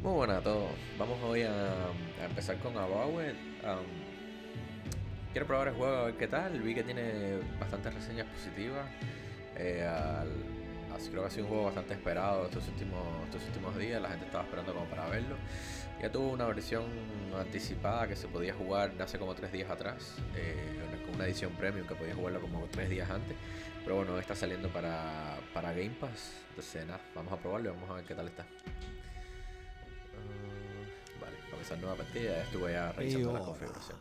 Muy buenas a todos. Vamos hoy a empezar con Avowed. Quiero probar el juego a ver qué tal. Vi que tiene bastantes reseñas positivas. Así creo que ha sido un juego bastante esperado estos últimos días. La gente estaba esperando como para verlo. Ya tuvo una versión anticipada que se podía jugar hace como 3 días atrás. Con una edición premium que podía jugarlo como 3 días antes. Pero bueno, está saliendo para Game Pass. Entonces nada, vamos a probarlo y vamos a ver qué tal está. Vale, comenzar nueva partida. Ya estuve ya revisando la Eora, configuración.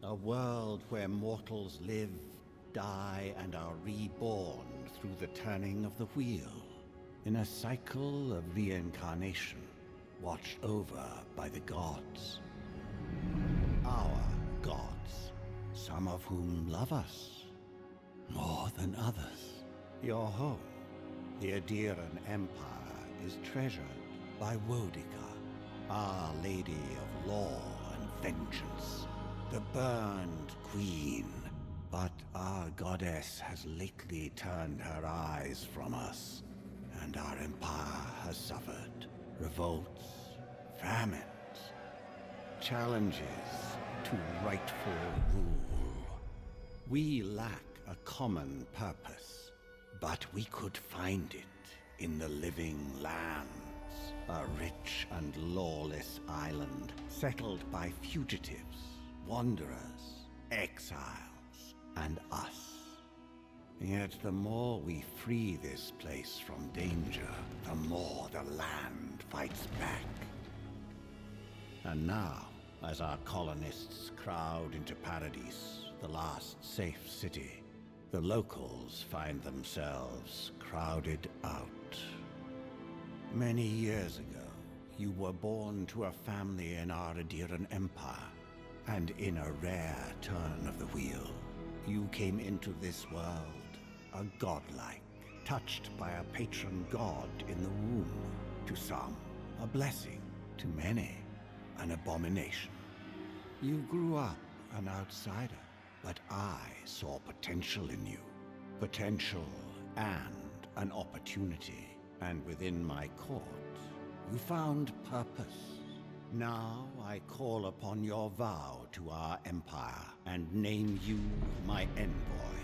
a world where mortals live, die, and are reborn through the turning of the wheel, in a cycle of reincarnation, watched over by the gods. Our gods, some of whom love us more than others. Your home, the Adiran Empire, is treasured by Wodica, Our Lady of Law and Vengeance, the Burned Queen. But our goddess has lately turned her eyes from us, and our empire has suffered revolts, famines, challenges to rightful rule. We lack a common purpose, but we could find it in the living lands. A rich and lawless island settled by fugitives, wanderers, exiles, and us. Yet the more we free this place from danger, the more the land fights back. And now, as our colonists crowd into Paradise, the last safe city, the locals find themselves crowded out. Many years ago, you were born to a family in our Adiran Empire, and in a rare turn of the wheel, you came into this world, a godlike, touched by a patron god in the womb. To some, a blessing. To many, an abomination. You grew up an outsider, but I saw potential in you. Potential and an opportunity. And within my court, you found purpose. Now I call upon your vow to our empire and name you my envoy.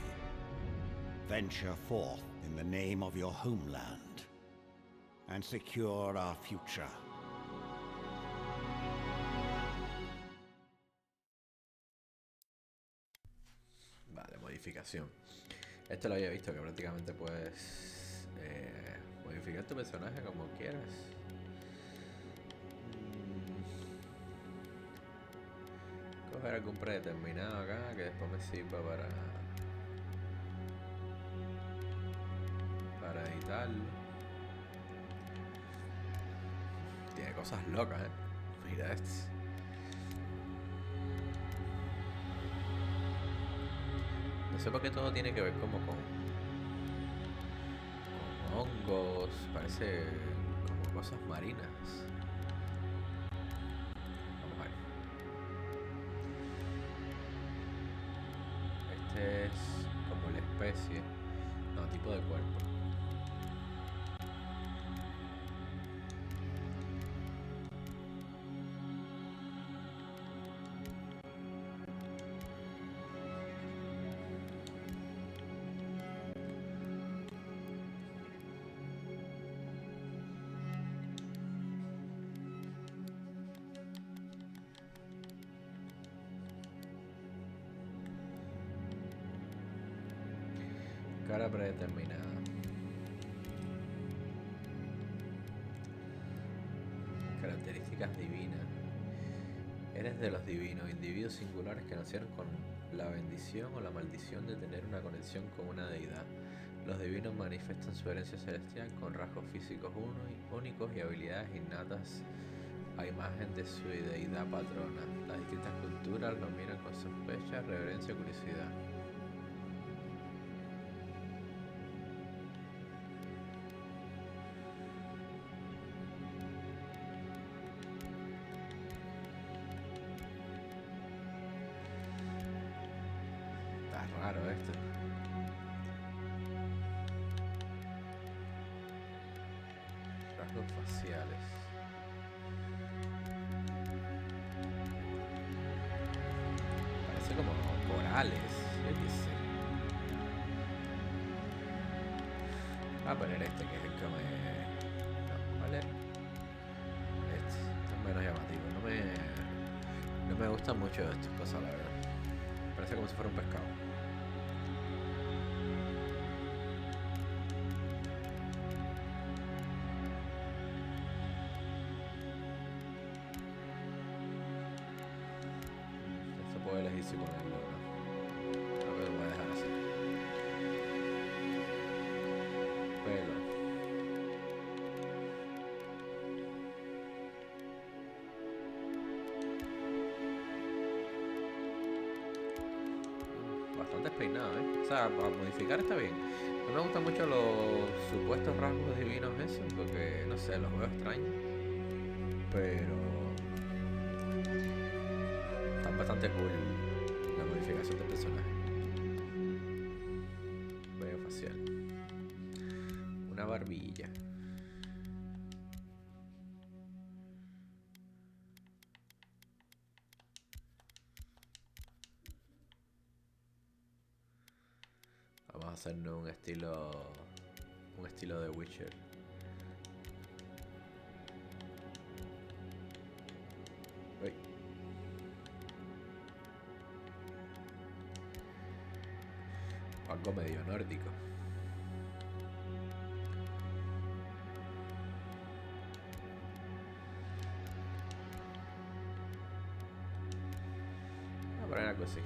Venture forth in the name of your homeland and secure our future. Vale, modificación. Esto lo había visto que prácticamente puedes modificar tu personaje como quieras. Coger algún predeterminado acá que después me sirva para editarlo. Tiene cosas locas, Mira esto. No sé por qué todo tiene que ver como con hongos, parece como cosas marinas. Vamos a ver. Este es como la especie, no, tipo de cuerpo. Cara predeterminada. Características divinas. Eres de los divinos, individuos singulares que nacieron con la bendición o la maldición de tener una conexión con una deidad. Los divinos manifiestan su herencia celestial con rasgos físicos únicos y habilidades innatas a imagen de su deidad patrona. Las distintas culturas lo miran con sospecha, reverencia y curiosidad. Está raro esto. Rasgos faciales. parece como corales, yo qué sé. Voy a poner este que es el que me... No, ¿cuál es? Este es menos llamativo. No me gustan mucho estas cosas, la verdad. Parece como si fuera un pescado. Esto puedo elegir si ponerlo o no. Creo que lo voy a dejar así. Pelo. Bastante despeinado, ¿eh? O sea, para modificar está bien. No me gustan mucho los supuestos rasgos divinos esos, porque, no sé, los veo extraños. Pero están bastante cool la modificación del personaje. Vello facial. Una barbilla. Vamos a hacernos un estilo de Witcher. Uy. Algo medio nórdico. Voy a poner algo así.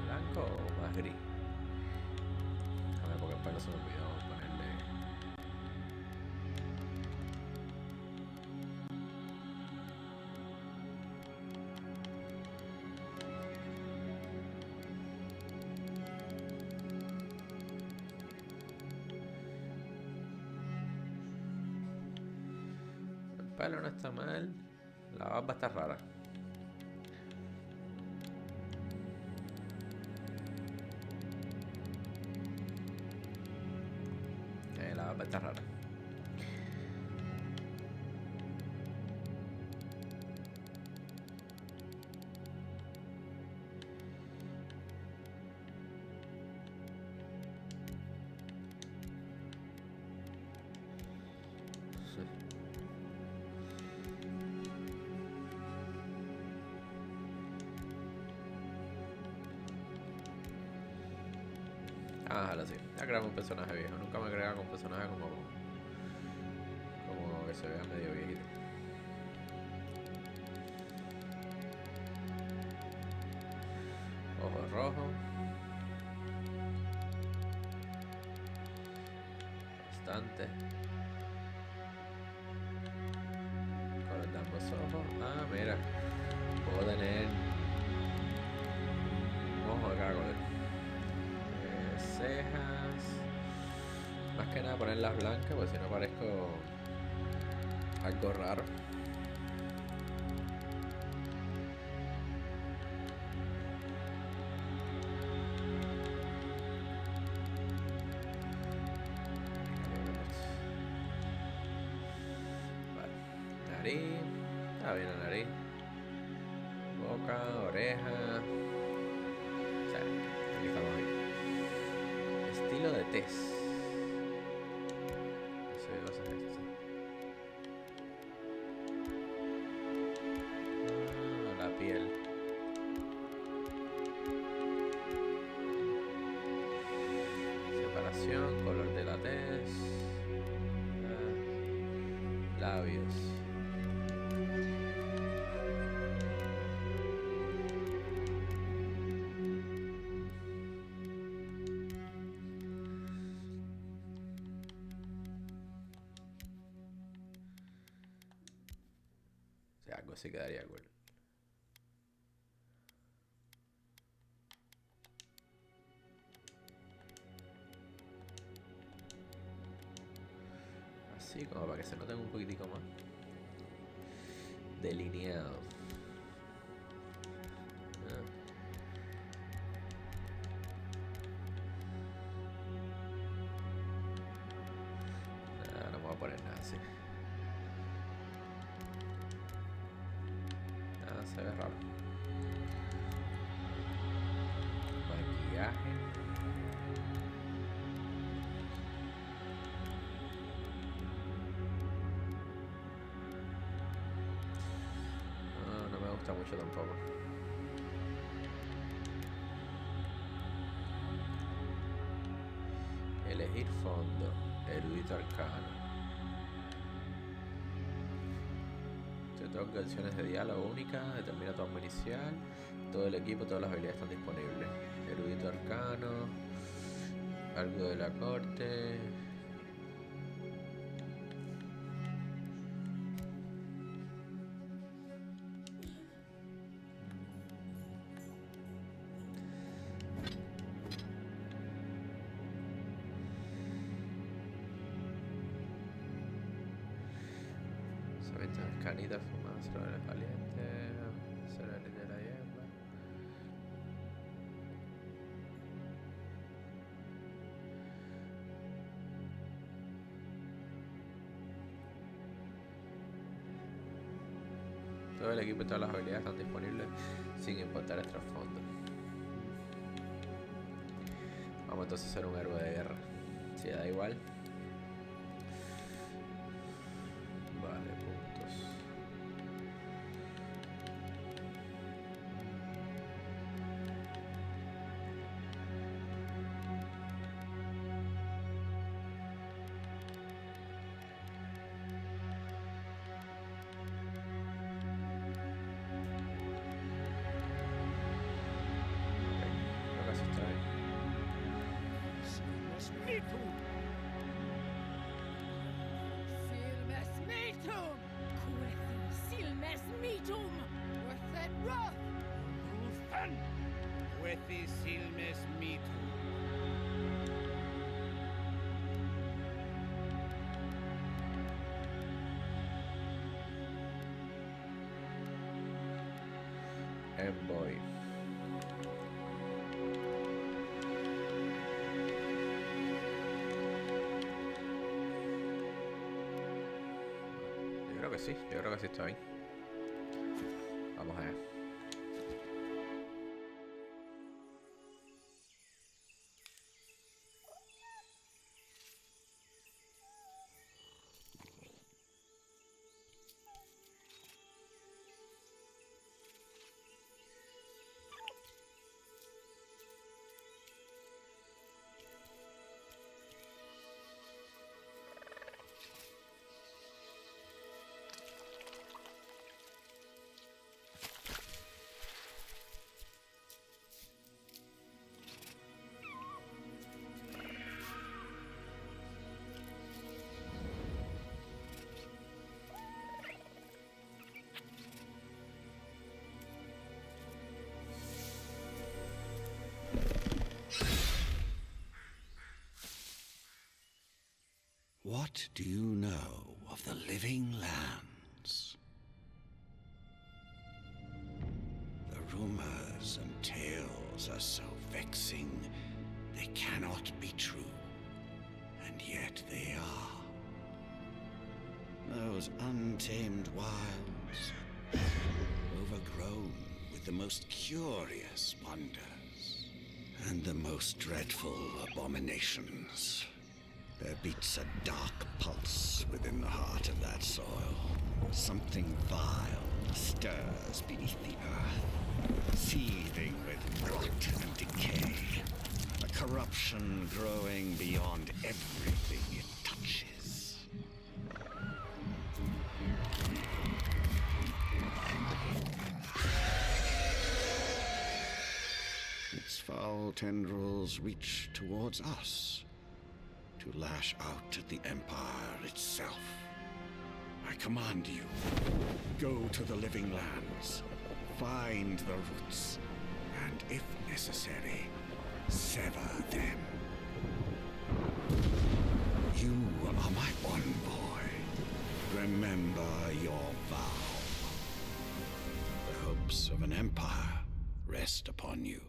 ¿Blanco o más gris? A ver, porque el pelo se me olvidó ponerle. El pelo no está mal. La barba está rara. La barba está rara. Ah, ahora sí. Ya creamos un personaje viejo. Nunca me agrega con un personaje como que se vea medio viejito. Ojos rojos. Bastante. Color de ambos ojos. Ah, mira. Puedo tener un ojo de cada color. Cejas. Más que nada ponerlas blancas, porque si no parezco algo raro. Vale. Nariz. Está bien la nariz. Boca, oreja. O sea, aquí estamos bien. Estilo de tez. No sé qué cosa es esto. Ah, la piel. Separación, color de la tez. Labios. O sea, algo así quedaría cool. Así como para que se noten un poquitico más. Delineado. poner nada así. Nada, se ve raro. Maquillaje. No me gusta mucho tampoco. Elegir fondo. Erudito arcano. Te otorga opciones de diálogo única. Determina tu arma inicial. Todo el equipo, todas las habilidades están disponibles. Erudito arcano. Algo de la corte. Canita fumada, cereales calientes, cereales de la hierba. Todo el equipo y todas las habilidades están disponibles sin importar el trasfondo. Vamos entonces a ser un héroe de guerra. Si da igual. Vale, puntos. Creo que así está bien. Envoy. Yo creo que sí, está bien. Vamos allá. What do you know of the living lands? The rumors and tales are so vexing, they cannot be true. And yet they are. Those untamed wilds, overgrown with the most curious wonders and the most dreadful abominations. There beats a dark pulse within the heart of that soil. Something vile stirs beneath the earth, seething with rot and decay. A corruption growing beyond everything it touches. Its foul tendrils reach towards us, to lash out at the Empire itself. I command you, go to the living lands, find the roots, and if necessary, sever them. You are my envoy. Remember your vow. The hopes of an empire rest upon you.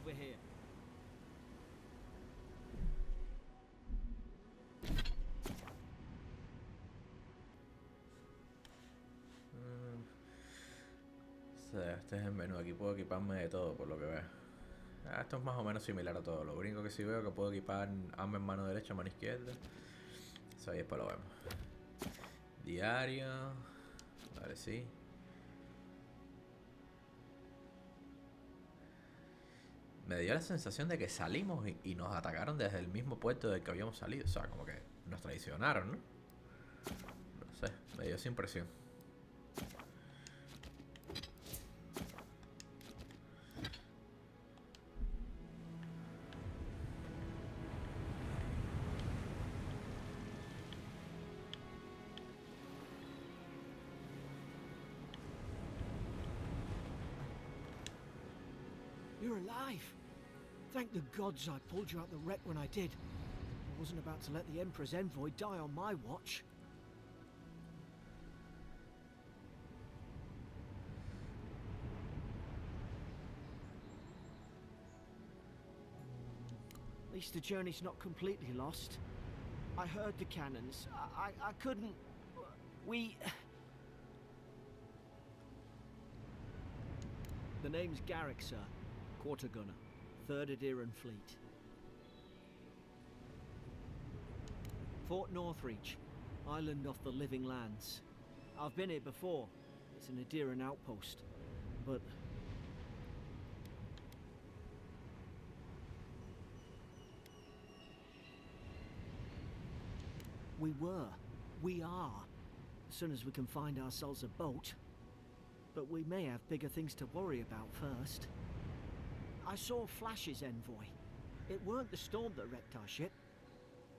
over here. O sea, este es el menú. Aquí puedo equiparme de todo, por lo que veo. Esto es más o menos similar a todo. Lo único que sí veo que puedo equipar arma en mano derecha, mano izquierda. Eso ahí después lo vemos. Diario. Vale, sí. Me dio la sensación de que salimos y nos atacaron desde el mismo puerto del que habíamos salido. O sea, como que nos traicionaron, ¿no? No sé, me dio esa impresión. You're alive! Thank the gods I pulled you out the wreck when I did. I wasn't about to let the Emperor's envoy die on my watch. At least the journey's not completely lost. I heard the cannons. I couldn't... We... The name's Garrick, sir. Quarter gunner. 3rd Adiran Fleet. Fort Northreach. Island off the Living Lands. I've been here before. It's an Adiran outpost. But... We were. We are. As soon as we can find ourselves a boat. But we may have bigger things to worry about first. I saw Flash's envoy. It weren't the storm that wrecked our ship.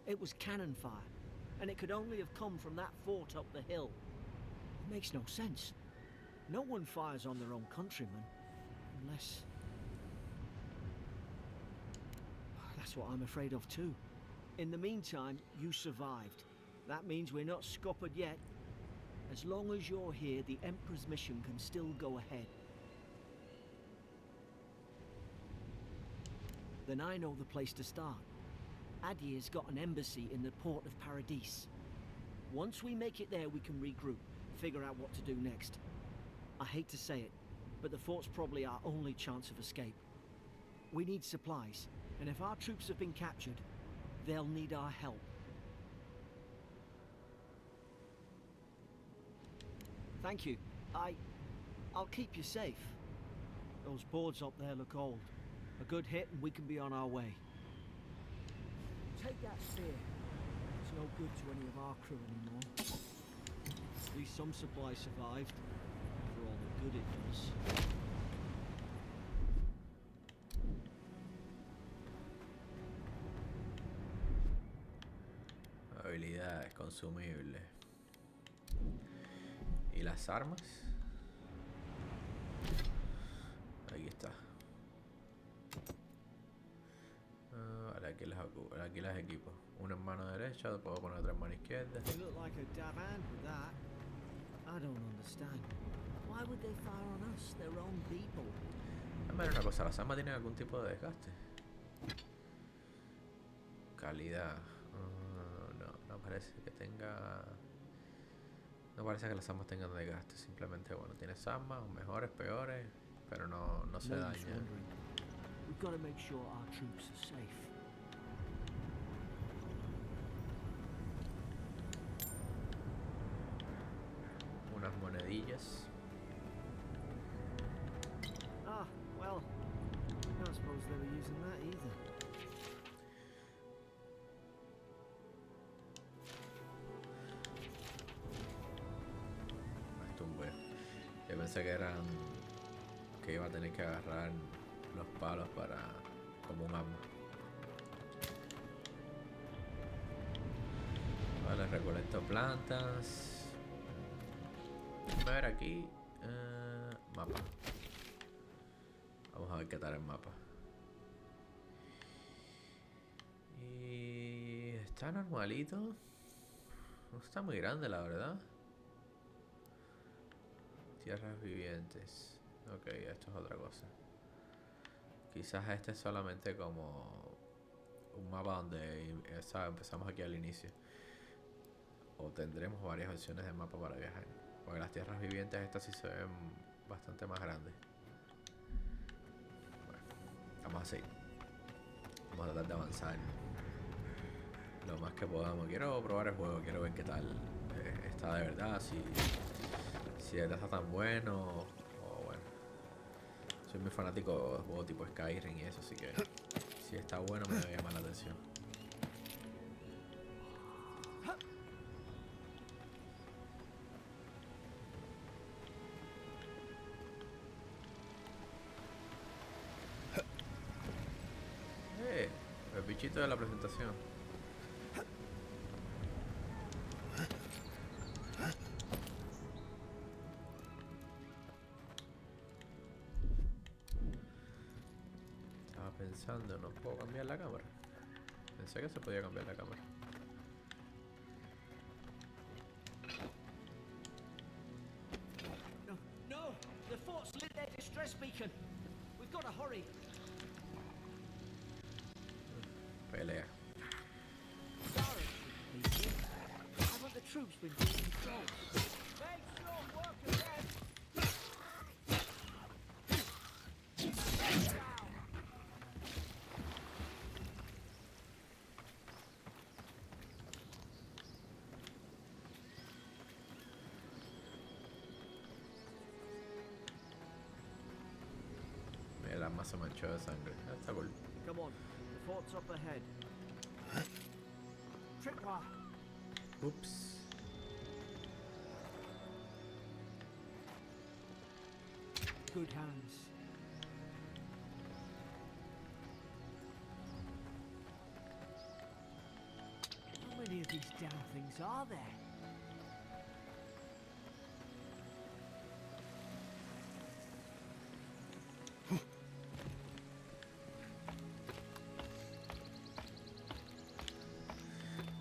It was cannon fire. And it could only have come from that fort up the hill. It makes no sense. No one fires on their own countrymen. Unless... That's what I'm afraid of too. In the meantime, you survived. That means we're not scuppered yet. As long as you're here, the Emperor's mission can still go ahead. Then I know the place to start. Adir's got an embassy in the port of Paradis. Once we make it there, we can regroup, figure out what to do next. I hate to say it, but the fort's probably our only chance of escape. We need supplies, and if our troops have been captured, they'll need our help. Thank you. I'll keep you safe. Those boards up there look old. A good hit and we can be on our way. Take that spear. It's no good to any of our crew anymore. At least some supplies survived. For all the good it does. Habilidades, consumible. ¿Y las armas? Aquí está. Vale, aquí las equipo. Una en mano derecha, puedo poner otra en mano izquierda. They look like a Davan with that. I don't understand. Why would they fire on us, their own people? A ver una cosa, ¿las armas tienen algún tipo de desgaste? Calidad. No parece que tenga... No parece que las armas tengan desgaste. Simplemente, bueno, tienes armas, mejores, peores, pero no se daña. We've got to make sure our troops are safe. Unas monedillas. Ah, well, I don't suppose they were using that either. Esto es un huevo. Yo pensé que iba a tener que agarrar los palos para como un arma. Vale, recolecto plantas. A ver aquí. Mapa. Vamos a ver qué tal el mapa. Y está normalito. No está muy grande, la verdad. Tierras vivientes. Ok, esto es otra cosa. Quizás este es solamente como un mapa donde empezamos aquí al inicio. O tendremos varias opciones de mapa para viajar. Porque las tierras vivientes estas sí se ven bastante más grandes. Bueno, vamos a seguir. Vamos a tratar de avanzar lo más que podamos. Quiero probar el juego, quiero ver qué tal está de verdad, si de verdad está tan bueno o bueno. Soy muy fanático de juegos tipo Skyrim y eso, así que si está bueno me debe llamar la atención. El bichito de la presentación. Estaba pensando, no puedo cambiar la cámara. Pensé que se podía cambiar la cámara. No, no! The fort's lit their distress beacon. We've got to hurry. Pelea. Haven't the troops been taking control? Make short work of them. Mira, la masa manchada de sangre. Está cool. Come on, the fort's up ahead. Tripwire. Ups. Good hands. How many of these damn things are there?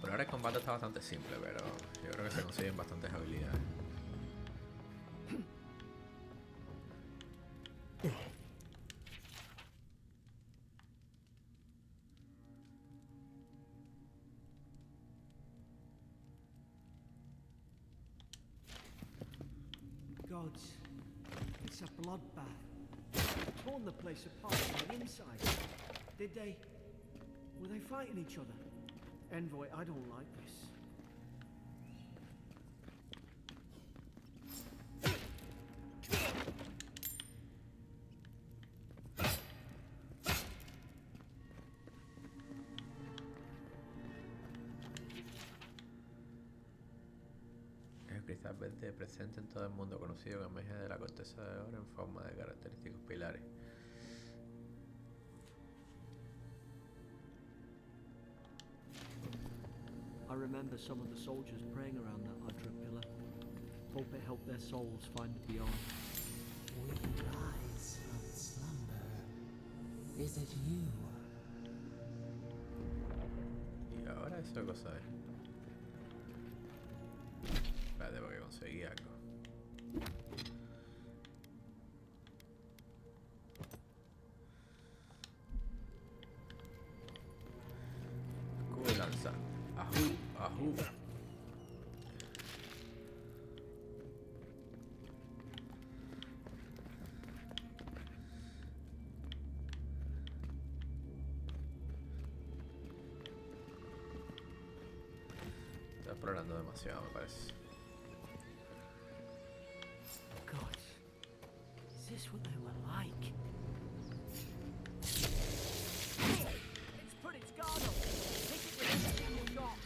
Por ahora el combate está bastante simple, pero yo creo que se consiguen bastantes habilidades. Gods, it's a bloodbath. Torn the place apart from the inside. Were they fighting each other? Envoy, I don't like this. El cristal verde presente en todo el mundo, conocido que emerge de la corteza de oro en forma de característicos pilares. I remember some of the soldiers praying around that Udra pillar. Hope it helped their souls find the beyond. We rise from slumber. Is it you? Y ahora eso cosa es. Espérate porque conseguí algo. Escudo de lanza. Ajú, ajú. Estoy explorando demasiado, me parece. God, is this what they were like? It's put its guard up. Hit it with everything you've got.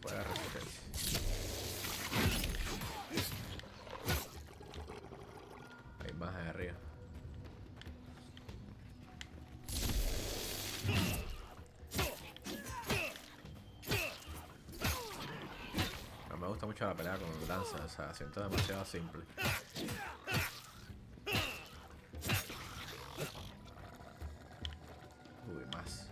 Fuera resistencia. Hay más ahí arriba. No me gusta mucho la pelea con lanza, o sea, siento demasiado simple. Uy, más.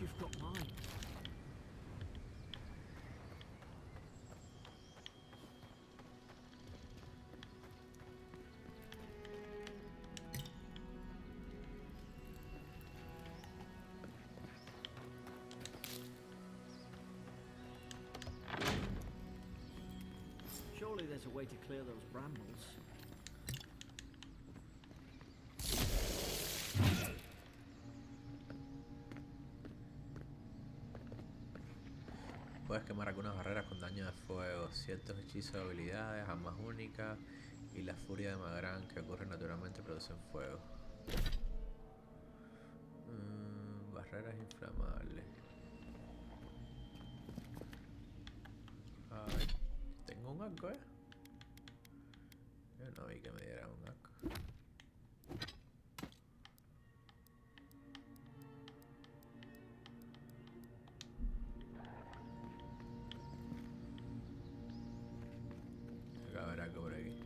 you've got mine. Surely there's a way to clear those brambles. Puedes quemar algunas barreras con daño de fuego, ciertos hechizos de habilidades, armas únicas y la furia de Magran que ocurre naturalmente producen fuego. Barreras inflamables. A ver, tengo un arco, Yo no vi que me diera un arco. A ver algo por aquí.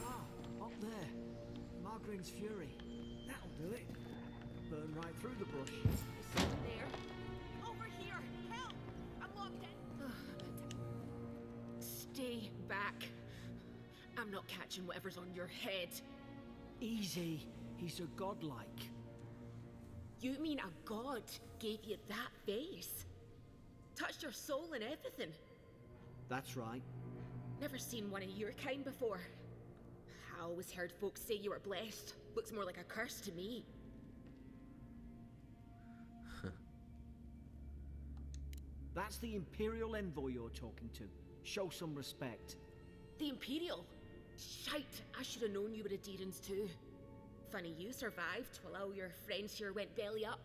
Ah, up there. Margarine's Fury. That'll do it. Burn right through the brush. There. Over here! Help! I'm locked in! Stay back. I'm not catching whatever's on your head. Easy. He's a godlike. You mean a god gave you that face? Touched your soul and everything? That's right. Never seen one of your kind before. I always heard folks say you were blessed. Looks more like a curse to me. That's the Imperial Envoy you're talking to. Show some respect. The Imperial? Shite, I should have known you were a Deerans too. Funny you survived while all your friends here went belly up.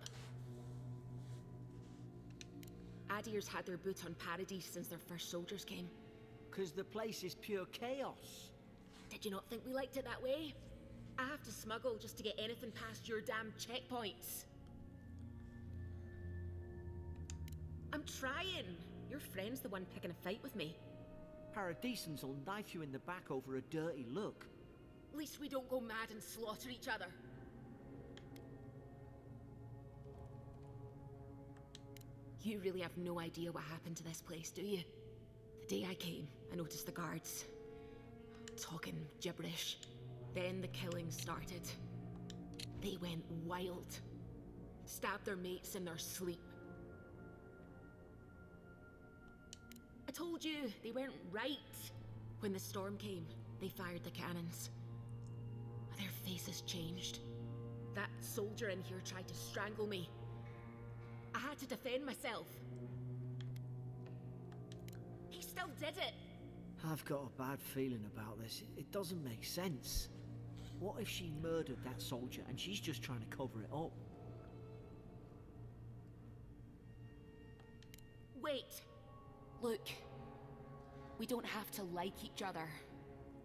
Adir's had their boot on Paradise since their first soldiers came. 'Cause the place is pure chaos. Did you not think we liked it that way? I have to smuggle just to get anything past your damn checkpoints. I'm trying. Your friend's the one picking a fight with me. Paradisans will knife you in the back over a dirty look. At least we don't go mad and slaughter each other. You really have no idea what happened to this place, do you? The day I came, I noticed the guards talking gibberish. Then the killing started. They went wild. Stabbed their mates in their sleep. I told you, they weren't right. When the storm came, they fired the cannons. Their faces changed. That soldier in here tried to strangle me. I had to defend myself. He still did it. I've got a bad feeling about this. It doesn't make sense. What if she murdered that soldier and she's just trying to cover it up? Wait. Look. We don't have to like each other,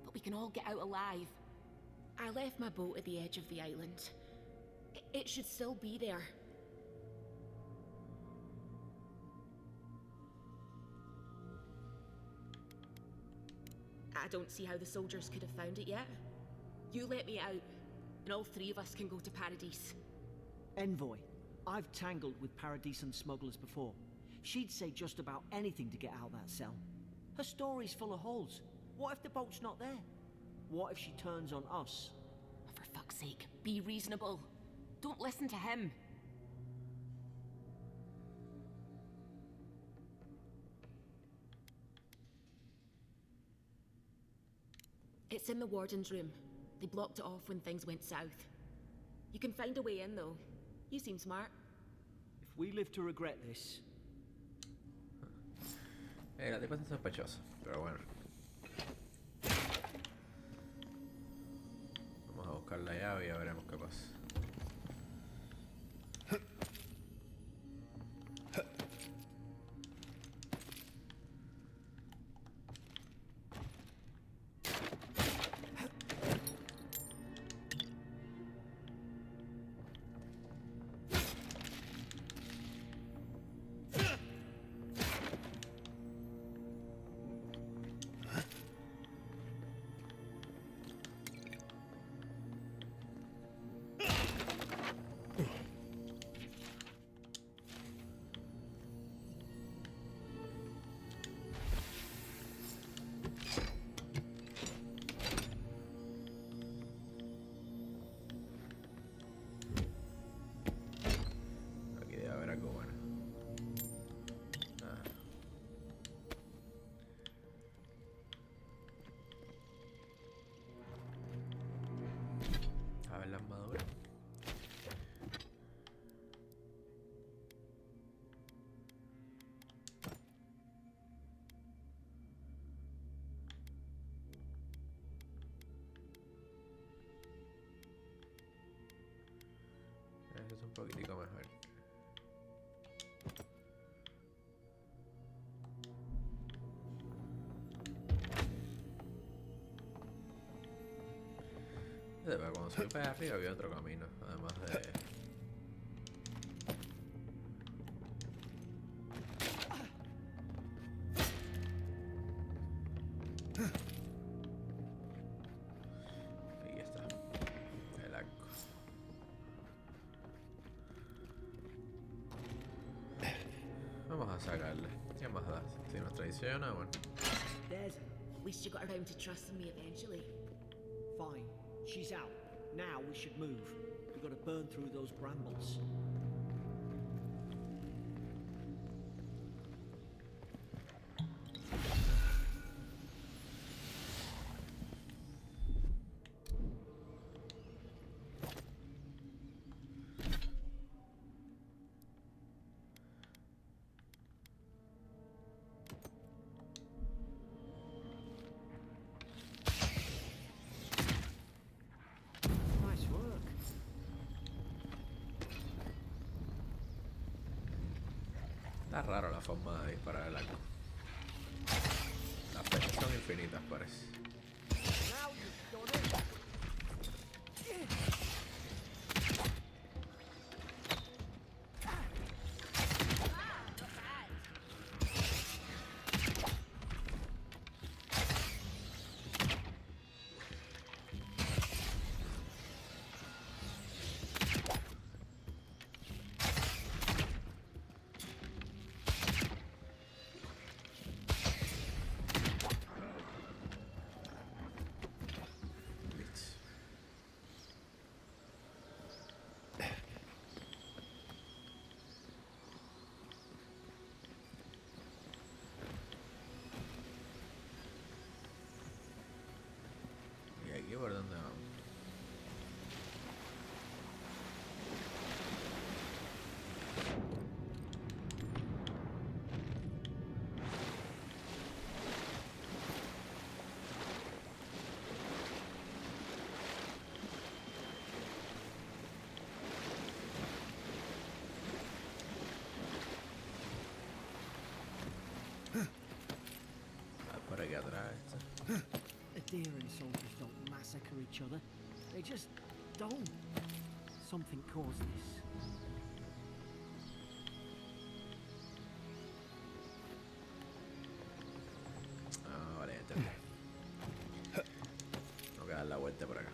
but we can all get out alive. I left my boat at the edge of the island. It should still be there. I don't see how the soldiers could have found it yet. You let me out, and all three of us can go to Paradise. Envoy, I've tangled with Paradisan smugglers before. She'd say just about anything to get out of that cell. Her story's full of holes. What if the boat's not there? What if she turns on us? For fuck's sake, be reasonable. Don't listen to him. It's in the warden's room. They blocked it off when things went south. You can find a way in, though. You seem smart. If we live to regret this... La tipa está sospechosa, pero bueno. Vamos a buscar la llave y ya veremos qué pasa. poquitico mejor. Pero cuando subí para arriba había otro camino, además de... Ahí está, el arco. Vamos a sacarle. ¿Qué más da? Si nos traiciona, bueno. There's... At least you got around to trusting me eventually. Fine. She's out. Now we should move. We gotta burn through those brambles. Nice work. Está raro la forma de disparar el arco. Las flechas son infinitas, parece. Now you've done it. Listo. ¿Y aquí por dónde vamos? Ah, por aquí atrás está. Adherent soldiers don't massacre each other. They just don't. Something caused this. Ah, vale, ya entendí. Tengo que dar la vuelta por acá.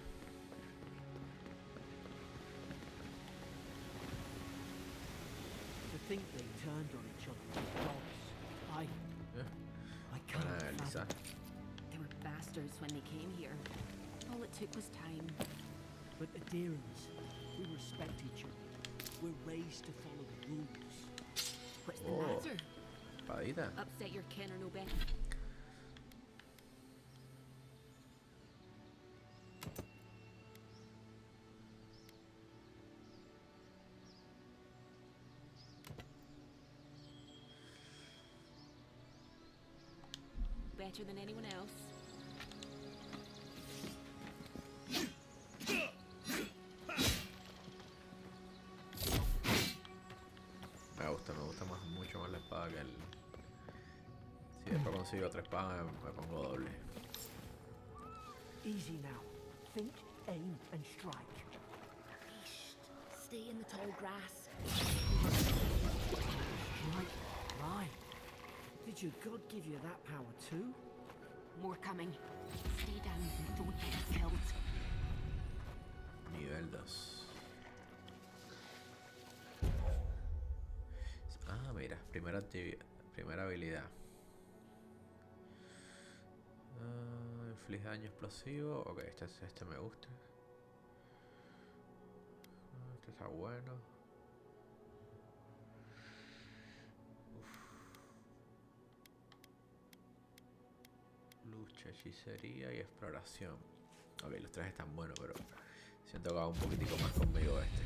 To think they turned on each other like dogs. I can't Buena, fathom. Elisa. They were bastards when they came here. All it took was time. But adherents, we respect each other. We're raised to follow the rules. What's the Oh. matter? Espadita. Upset your kin or no better? Better than anyone else. Me gusta más, mucho más la espada que el... Si después consigo otra espada, me pongo doble. Easy now. Think, aim, and strike. Stay in the tall grass. Right. Right. Did your god give you that power too? More coming. Stay down and don't get us killed. Nivel 2. Ah, mira, primera habilidad. Inflige daño explosivo. Ok, este me gusta. Este está bueno. Lucha, hechicería y exploración. Ok, los tres están buenos, pero siento que va un poquitico más conmigo este.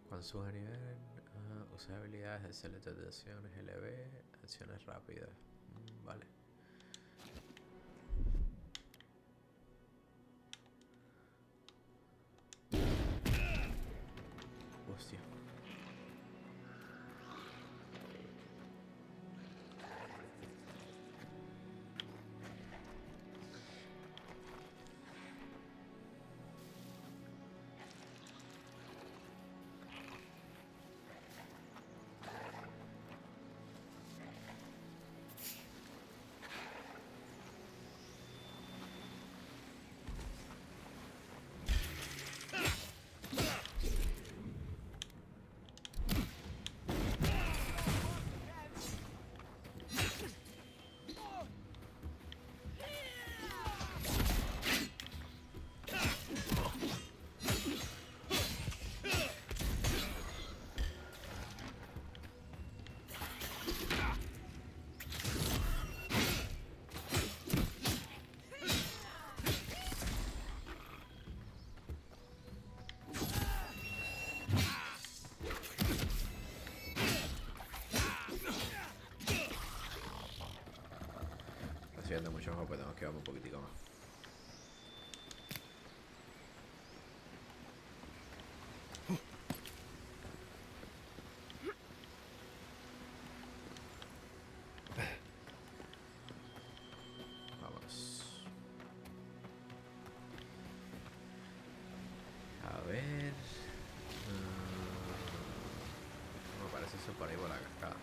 Cuando subes a nivel, usa habilidades de selección de acciones LB, acciones rápidas. Vale. estoy yendo mucho mejor, pues tenemos que bajar un poquitico más. Vámonos. A ver. No me parece eso por ahí por la cascada.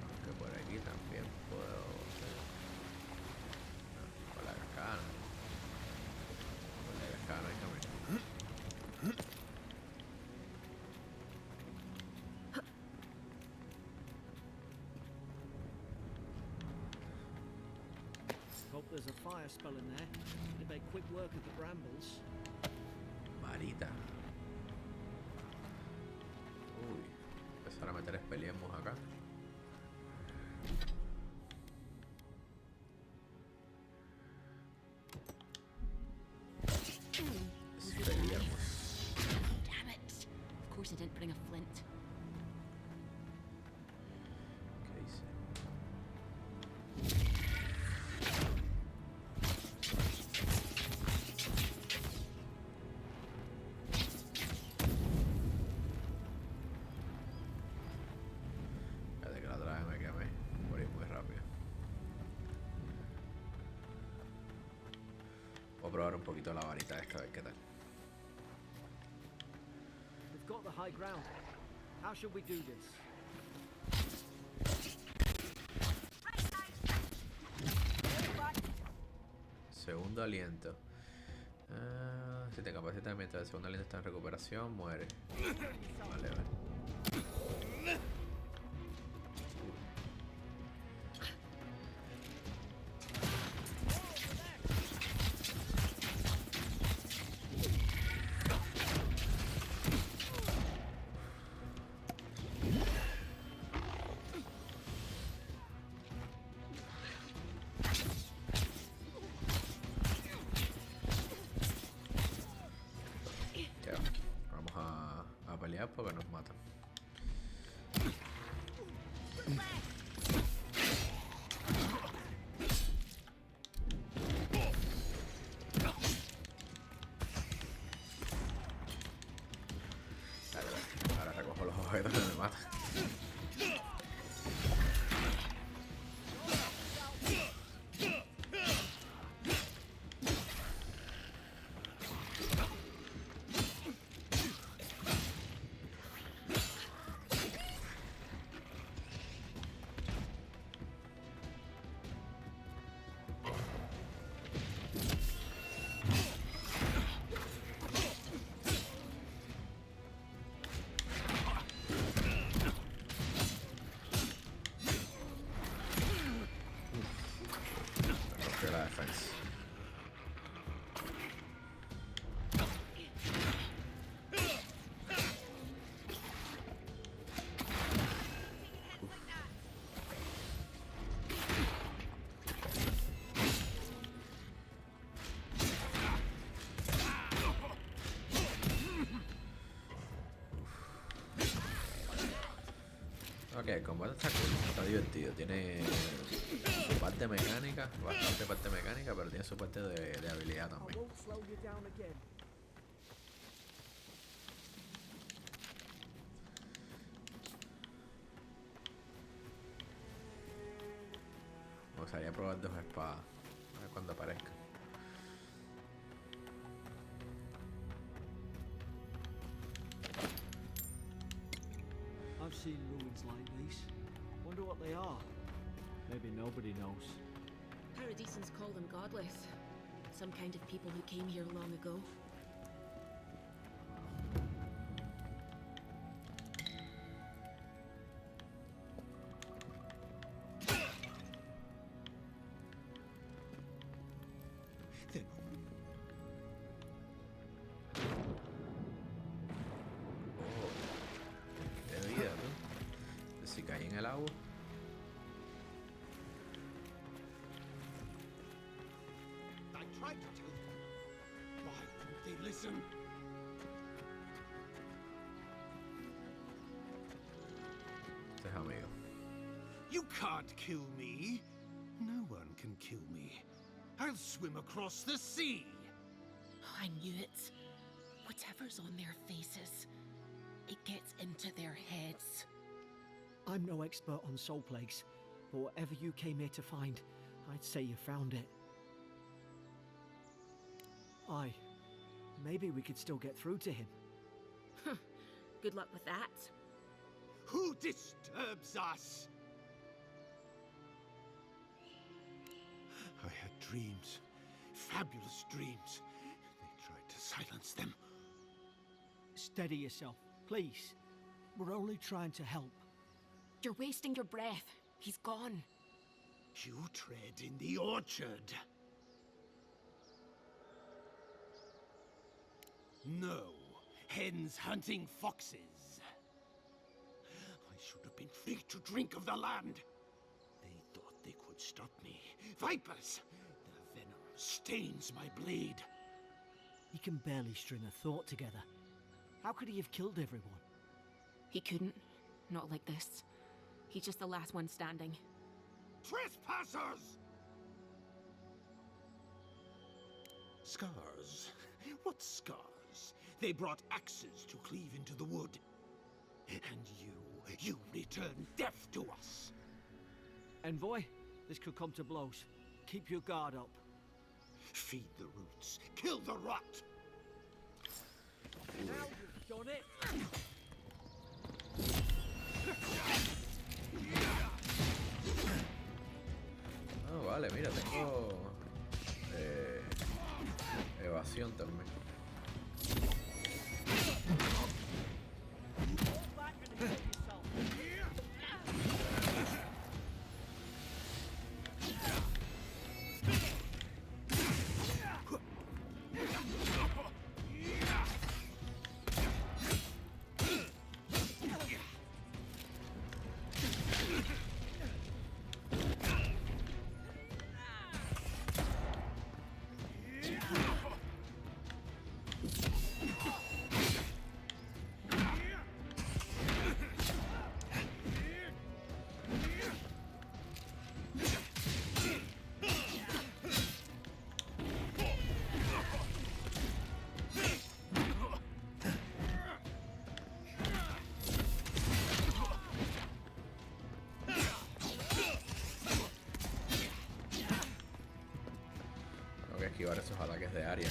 Aunque por aquí también puedo. No, por la cascada no. Por la cascada no hay camino. Hope there's a fire spell in there. It'd make quick work of the brambles. Marita. Uy. Empezar a meter espeleemos acá. Espeleemos. Damn it! Of course I didn't bring a flint. ¿Qué hice? Fíjate que la otra vez me quemé. Morí muy rápido. Voy a probar un poquito la varita esta, a ver qué tal. We've got the high ground. How should we do this? Segundo aliento. Si te capacitas mientras el segundo aliento está en recuperación, muere. Vale, vale. Ya, vamos a pelear porque nos matan. Dale, dale. Ahora recojo los objetos que me matan. Rompió la defensa. Ok, el combate está cool, está divertido, tiene su parte mecánica, bastante parte mecánica, pero tiene su parte de habilidad I también. won't slow you down again. Me gustaría probar dos espadas, a ver cuando aparezca. I've seen ruins like these. Wonder what they are. Maybe nobody knows. Paradisans call them godless. Some kind of people who came here long ago. Then Oh, de vida, tú. Si cae en el agua. I tried to tell them. Why won't they listen? Este es amigo. You can't kill me. No one kill me, I'll swim across the sea. I knew it. Whatever's on their faces, it gets into their heads. I'm no expert on soul plagues, but whatever you came here to find, I'd say you found it. Aye. Maybe we could still get through to him. Good luck with that. Who disturbs us? I had dreams. Fabulous dreams. They tried to silence them. Steady yourself, please. We're only trying to help. You're wasting your breath. He's gone. You tread in the orchard. No. Hens hunting foxes. I should have been free to drink of the land. They thought they could stop me. Vipers! The venom stains my blade. He can barely string a thought together. How could he have killed everyone? He couldn't. Not like this. He's just the last one standing. Trespassers! Scars? What scars? They brought axes to cleave into the wood. And you return death to us. Envoy, this could come to blows. Keep your guard up. Feed the roots, kill the rot! Now you've done it! Oh, vale, mira, tengo evasión también. Tengo que esquivar esos ataques de área.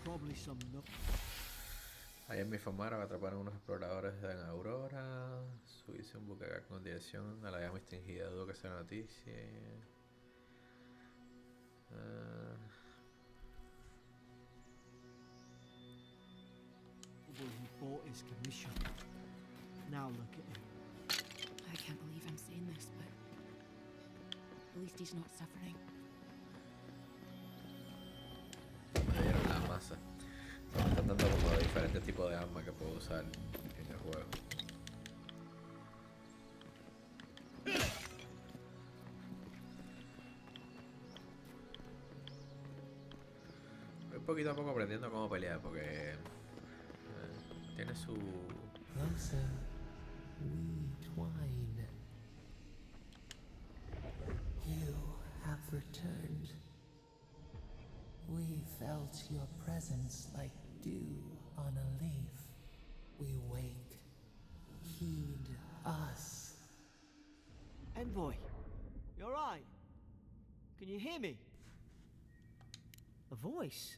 Probably some Ahí en mi Famara atraparon unos exploradores en Aurora. Subirse un buque con dirección a la llama extinguida. Dudo que sea noticia. Well, he bought his commission. Now look at him. I can't believe I'm saying this, but at least he's not suffering. Me dieron la masa. Están dando como diferentes tipos de armas que puedo usar en el juego. Voy poquito a poco aprendiendo cómo pelear porque tiene su... Closer, we twine. You have returned. We felt your presence like dew on a leaf. We wake. Heed us. Envoy, you alright? Can you hear me? A voice?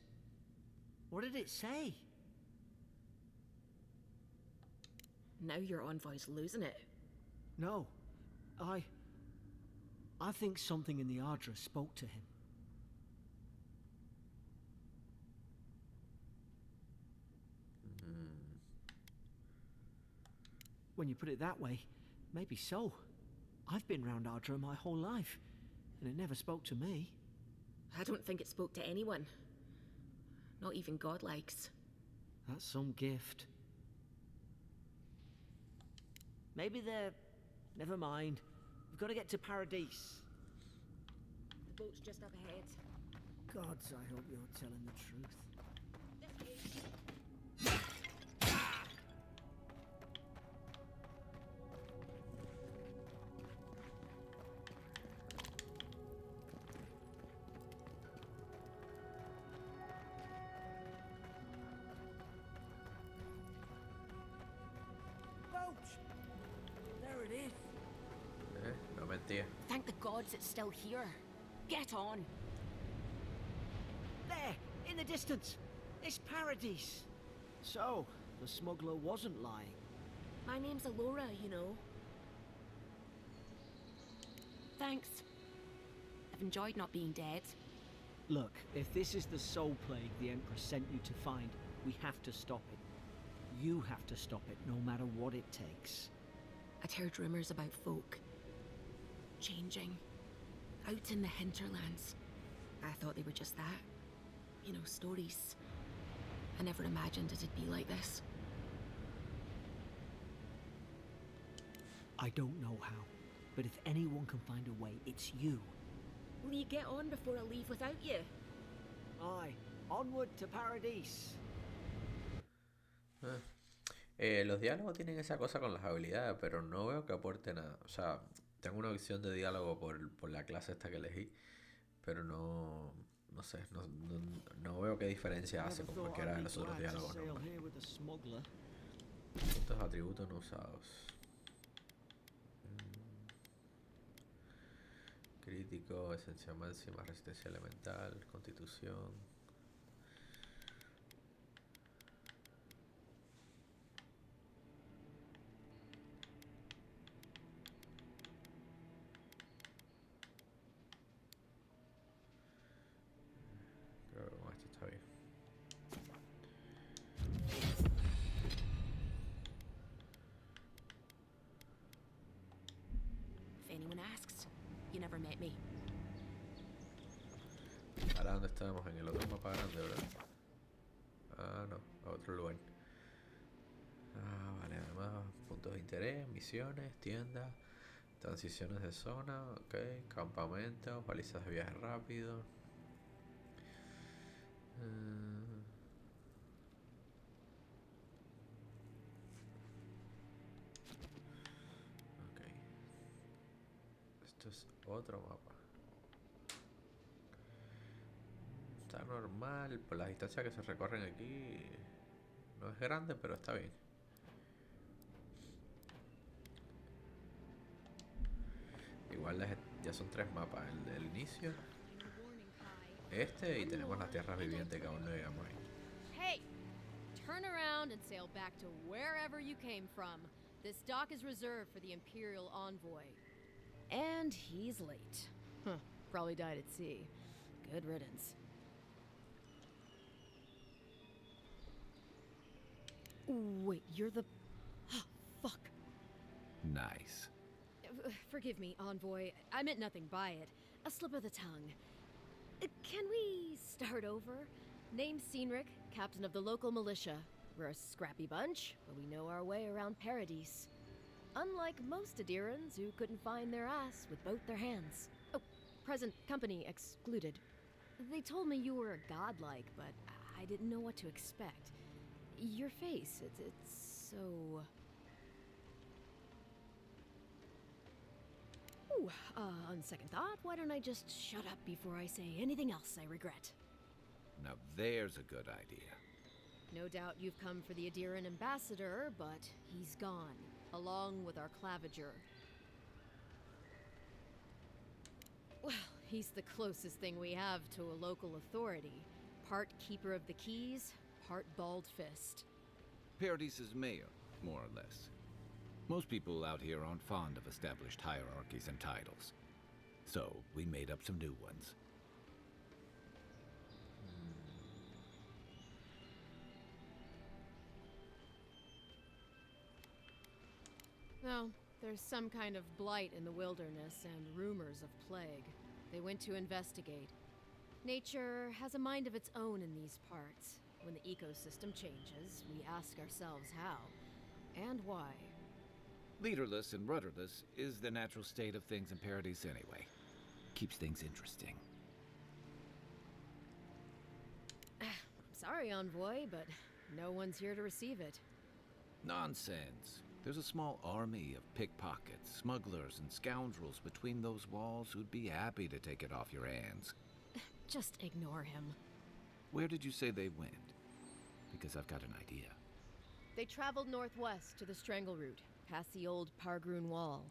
What did it say? Now your envoy's losing it. No. I think something in the Ardra spoke to him. When you put it that way, maybe so. I've been round Ardra my whole life, and it never spoke to me. I don't think it spoke to anyone. Not even godlikes. That's some gift. Maybe they're... Never mind. We've got to get to Paradise. The boat's just up ahead. Gods, I hope you're telling the truth. This way. Boat! There it is. No mentía. Thank the gods it's still here. Get on. There, in the distance. It's Paradise. So, the smuggler wasn't lying. My name's Alora, you know. Thanks. I've enjoyed not being dead. Look, if this is the soul plague the Empress sent you to find, we have to stop it. You have to stop it, no matter what it takes. I'd heard rumors about folk changing out in the hinterlands. I thought they were just that. You know, stories. I never imagined it'd be like this. I don't know how, but if anyone can find a way, it's you. Will you get on before I leave without you? Aye, onward to Paradise. Los diálogos tienen esa cosa con las habilidades, pero no veo que aporte nada. O sea, tengo una opción de diálogo por la clase esta que elegí, pero no sé, no veo qué diferencia hace con cualquiera de los otros diálogos normales. Estos atributos no usados. Crítico, esencia máxima, resistencia elemental, constitución. Creo que con esto está bien. If anyone asks, you never met me. Ahora dónde estamos, en el otro mapa grande, ¿verdad? Ah, no, a otro lugar. Ah, vale, además puntos de interés, misiones, tiendas, transiciones de zona, ok, campamentos, balizas de viaje rápido. Ok. Esto es otro mapa. Está normal, por las distancias que se recorren aquí. No es grande, pero está bien. Igual ya son 3 mapas. El del inicio, este, y tenemos las tierras vivientes que aún no llegamos ahí. Hey! Turn around and sail back to wherever you came from. This dock is reserved for the Imperial Envoy. And he's late. Huh, probably died at sea. Good riddance. Wait, you're the... Fuck. Nice. Forgive me, Envoy. I meant nothing by it. A slip of the tongue. Can we start over? Name's Cynric, captain of the local militia. We're a scrappy bunch, but we know our way around Paradise. Unlike most Adirans who couldn't find their ass with both their hands. Oh, present company excluded. They told me you were a godlike, but I didn't know what to expect. Your face, it's so... Ooh, on second thought, why don't I just shut up before I say anything else I regret? Now there's a good idea. No doubt you've come for the Adiran ambassador, but he's gone, along with our Claviger. Well, he's the closest thing we have to a local authority. Part keeper of the keys, part bald fist. Paradise's mayor, more or less. Most people out here aren't fond of established hierarchies and titles. So, we made up some new ones. Well, there's some kind of blight in the wilderness and rumors of plague. They went to investigate. Nature has a mind of its own in these parts. When the ecosystem changes, we ask ourselves how and why. Leaderless and rudderless is the natural state of things in Paradise anyway. Keeps things interesting. I'm sorry, Envoy, but no one's here to receive it. Nonsense. There's a small army of pickpockets, smugglers, and scoundrels between those walls who'd be happy to take it off your hands. Just ignore him. Where did you say they went? Because I've got an idea. They traveled northwest to the Strangle Route, past the old Pargroon Wall.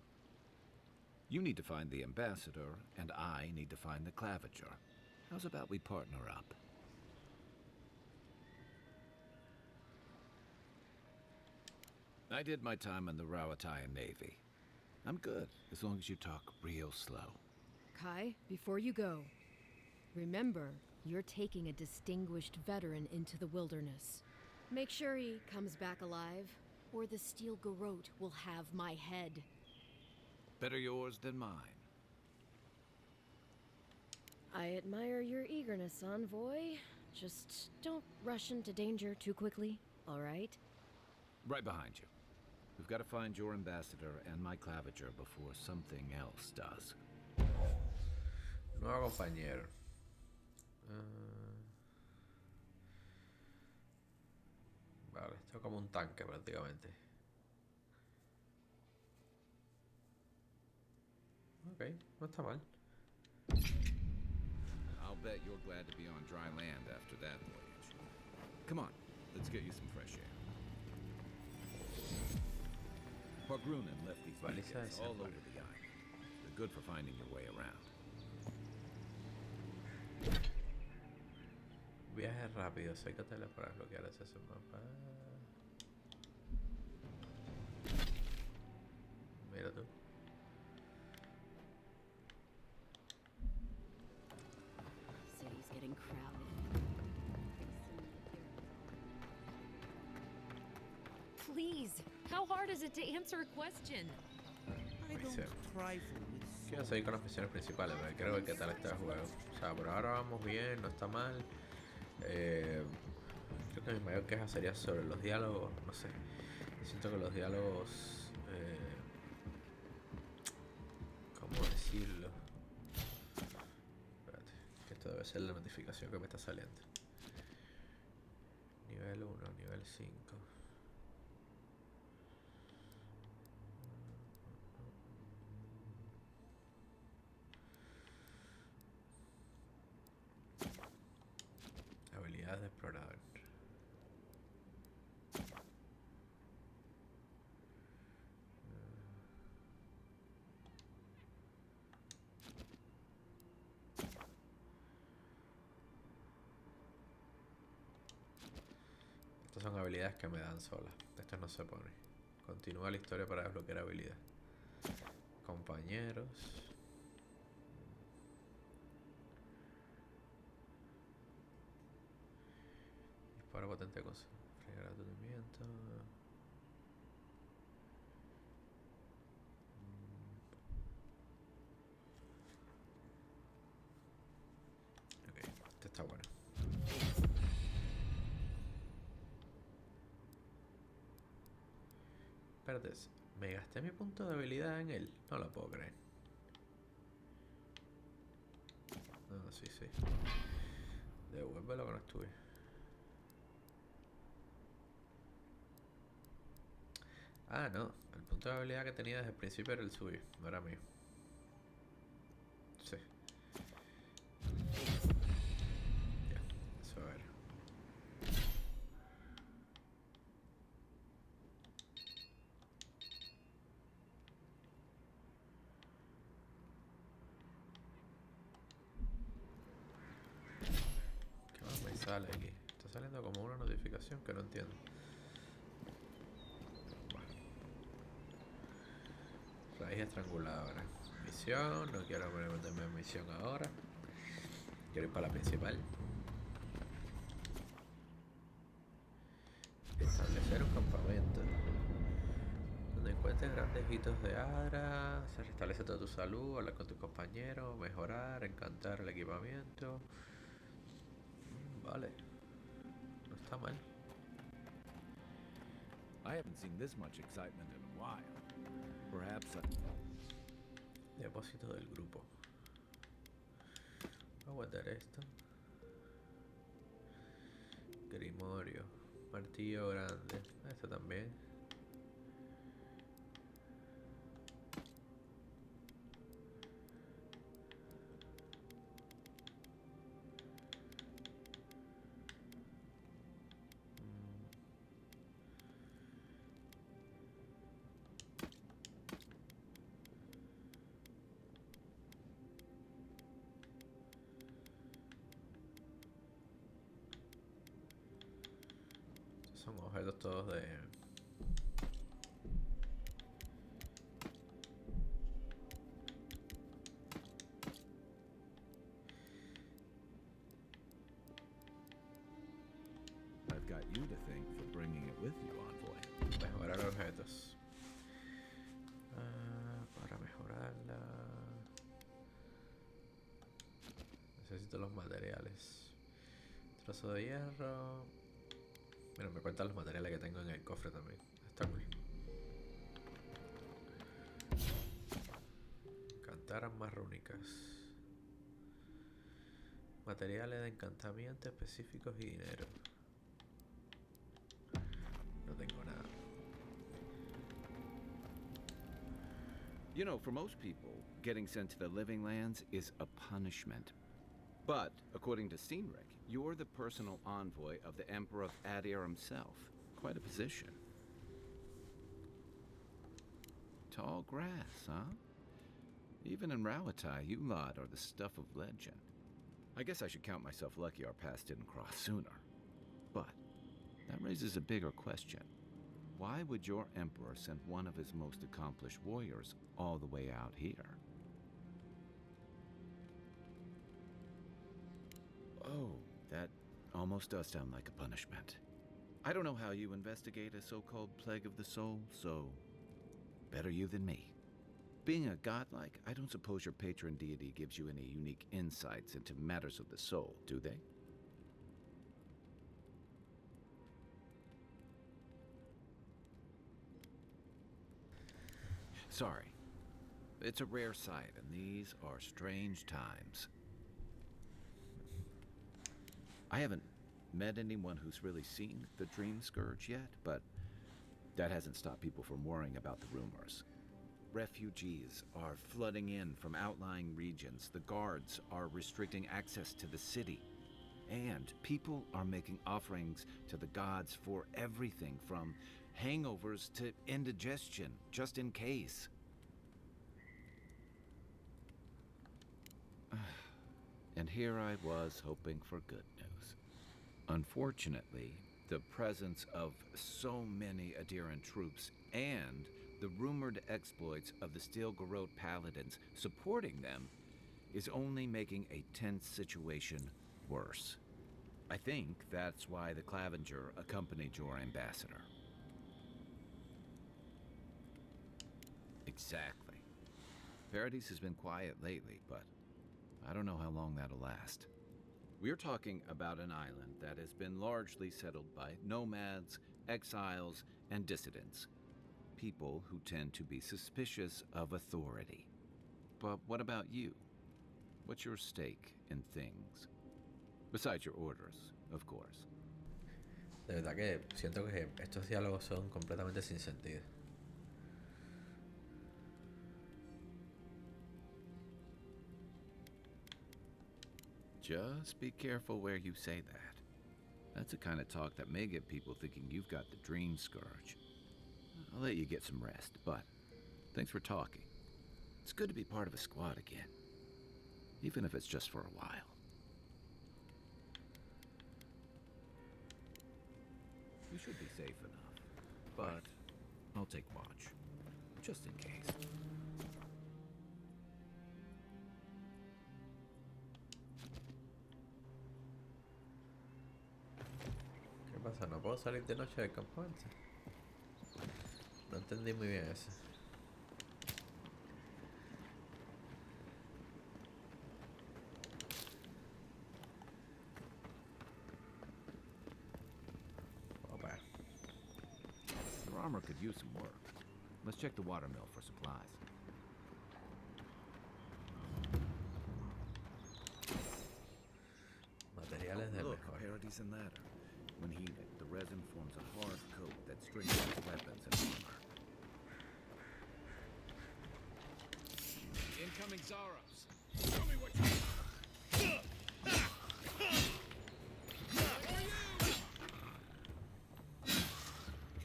You need to find the ambassador, and I need to find the claviger. How's about we partner up? I did my time in the Rawatayan Navy. I'm good, as long as you talk real slow. Kai, before you go, remember, you're taking a distinguished veteran into the wilderness. Make sure he comes back alive, or the Steel Garrote will have my head. Better yours than mine. I admire your eagerness, Envoy. Just don't rush into danger too quickly, all right? Right behind you. We've got to find your ambassador and my claviger before something else does. Nuevo compañero. Vale, esto es como un tanque prácticamente. Ok, no está mal. I'll bet you're glad to be on dry land after that voyage. Come on, let's get you some fresh air. Pargrunen left these beacons all over the island. They're good for finding your way around. Viaje rápido, hay que para desbloquear ese mapa. Mira tú. City's getting crowded. Please, how hard is it to answer a question? Quiero seguir con las misiones principales, pero quiero ver qué tal está el juego. O sea, por ahora vamos bien, no está mal. Creo que mi mayor queja sería sobre los diálogos, no sé. Siento que los diálogos... ¿cómo decirlo? Espérate, que esto debe ser la notificación que me está saliendo. Nivel 1, nivel 5. Habilidades de explorador. Estas son habilidades que me dan solas. Estas no se pone. Continúa la historia para desbloquear habilidad. Compañeros. Disparo potente con fregar aturdimiento. Ok, este está bueno. Espérate, me gasté mi punto de habilidad en él. No lo puedo creer. No, sí, sí. Devuélvelo que no estuve. Ah, no. El punto de habilidad que tenía desde el principio era el suyo, no era mío. Sí. Ya, eso era. ¿Qué más me sale aquí? Está saliendo como una notificación que no entiendo. Raíz estranguladora. Misión, no quiero meterme en misión ahora. Quiero ir para la principal. Establecer un campamento. Donde encuentres grandes hitos de Adra. Se restablece toda tu salud, hablar con tus compañeros, mejorar, encantar el equipamiento. Vale. No está mal. I haven't seen this much excitement in a while. perhaps Depósito del grupo. Voy a guardar esto. Grimorio. Martillo grande. Esto también. Son objetos todos de... I've got you to thank for bringing it with you, Envoy. Mejorar objetos. Para mejorarla... Necesito los materiales. Trozo de hierro. Bueno, me cuentan los materiales que tengo en el cofre también. Está cool. Cantaras más rúnicas. Materiales de encantamiento específicos y dinero. No tengo nada. You know, for most people, getting sent to the Living Lands is a punishment. But, according to Steenrick, you're the personal envoy of the Emperor of Adir himself. Quite a position. Tall grass, huh? Even in Rauatai, you lot are the stuff of legend. I guess I should count myself lucky our paths didn't cross sooner. But that raises a bigger question. Why would your Emperor send one of his most accomplished warriors all the way out here? Oh, that almost does sound like a punishment. I don't know how you investigate a so-called plague of the soul, so better you than me. Being a godlike, I don't suppose your patron deity gives you any unique insights into matters of the soul, do they? Sorry. It's a rare sight, and these are strange times. I haven't met anyone who's really seen the Dream Scourge yet, but that hasn't stopped people from worrying about the rumors. Refugees are flooding in from outlying regions. The guards are restricting access to the city. And people are making offerings to the gods for everything from hangovers to indigestion, just in case. And here I was hoping for good news. Unfortunately, the presence of so many Adiran troops and the rumored exploits of the Steel Garrote Paladins supporting them is only making a tense situation worse. I think that's why the Clavenger accompanied your ambassador. Exactly. Paradise has been quiet lately, but I don't know how long that'll last. We're talking about an island that has been largely settled by nomads, exiles, and dissidents. People who tend to be suspicious of authority. But what about you? What's your stake in things? Besides your orders, of course. De verdad que siento que estos diálogos son completamente sin sentido. Just be careful where you say that. That's the kind of talk that may get people thinking you've got the Dream Scourge. I'll let you get some rest, but thanks for talking. It's good to be part of a squad again, even if it's just for a while. You should be safe enough, but I'll take watch, just in case. ¿Qué pasa? ¿No puedo salir de noche del campamento? No entendí muy bien eso. Your armor could use some work. Let's check the watermill for supplies. Materiales de Look, mejora. Parodies and ladder. When heated, the resin forms a hard coat that strengthens weapons and armor. Incoming Zaros. Show me what you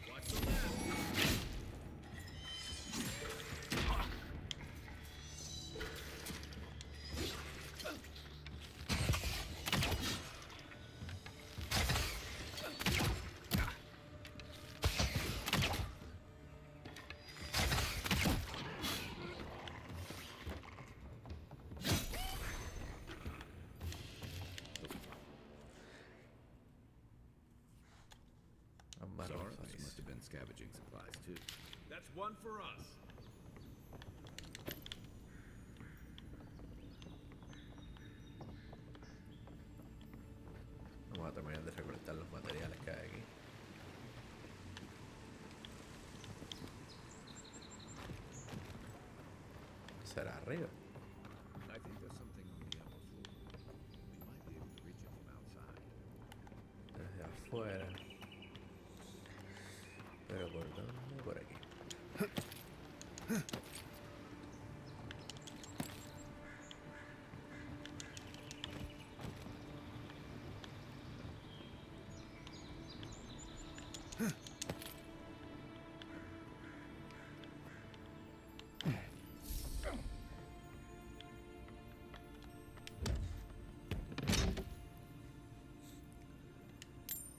Watch the left. Zaros must have been scavenging supplies too. That's one for us. Vamos a terminar de recolectar los materiales que hay aquí. ¿Será arriba? I think there's something on the upper floor. We might be able to reach it from outside. Desde afuera. Pero ¿por dónde? Por aquí.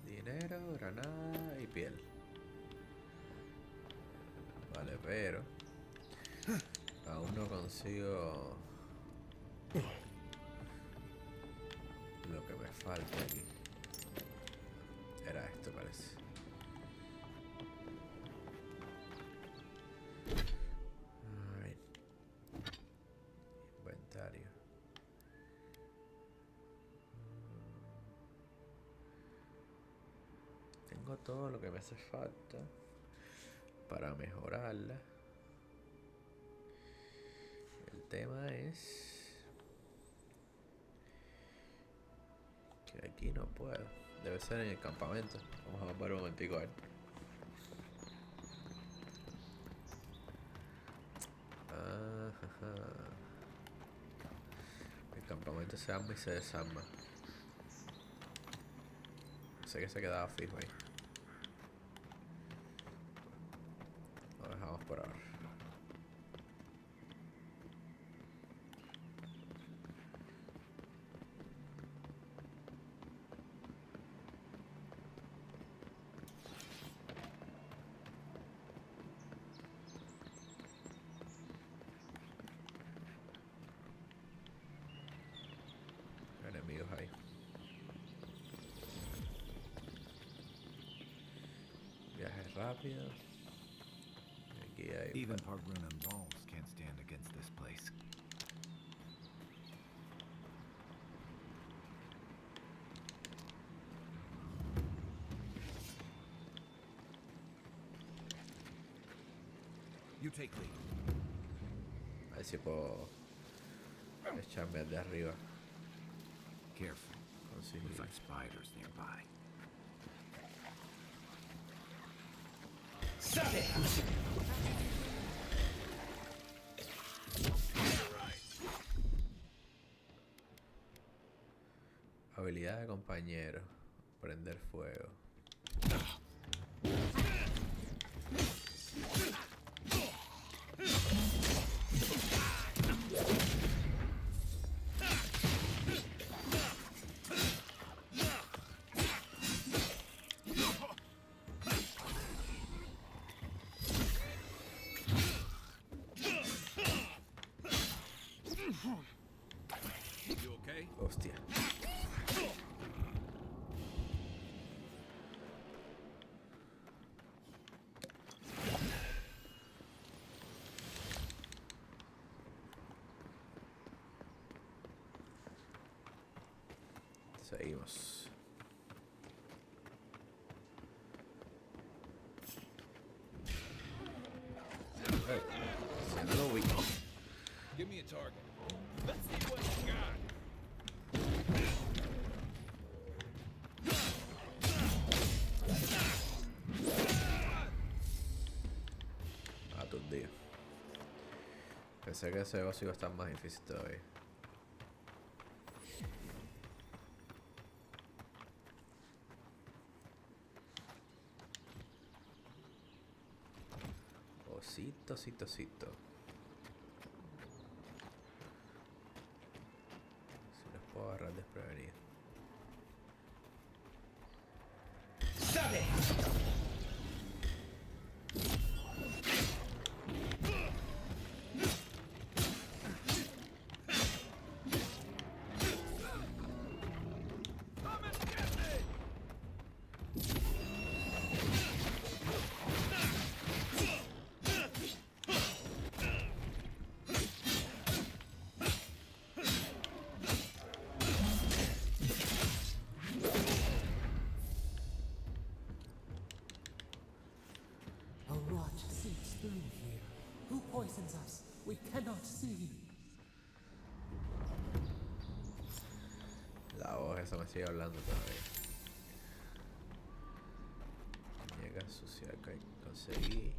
Dinero, granada y piel. Vale, pero aún no consigo lo que me falta aquí. Era esto, parece. Ay. Inventario. Tengo todo lo que me hace falta para mejorarla. El tema es que aquí no puedo. Debe ser en el campamento. Vamos a ver un momentico a ver. Ajá. El campamento se arma y se desarma. Sé que se quedaba fijo ahí. Lo dejamos por ahora. Enemigos ahí. Viaje rápido. Aquí hay Even Pargrunan walls can't stand against this place. You take lead. A ver si puedo echarme al de arriba. Careful. Conseguir. There's like spiders nearby. Habilidad de compañero. Prender fuego. You okay? Hostia. Seguimos. me a target. Let's see what you got. Atundido. Pensé que ese boss iba a estar más difícil todavía. Osito, osito, osito. Si los puedo agarrar desprevenidos. A rot seeps through here. Who poisons us? We cannot see. La voz esa me sigue hablando todavía. Llega sucia que conseguí.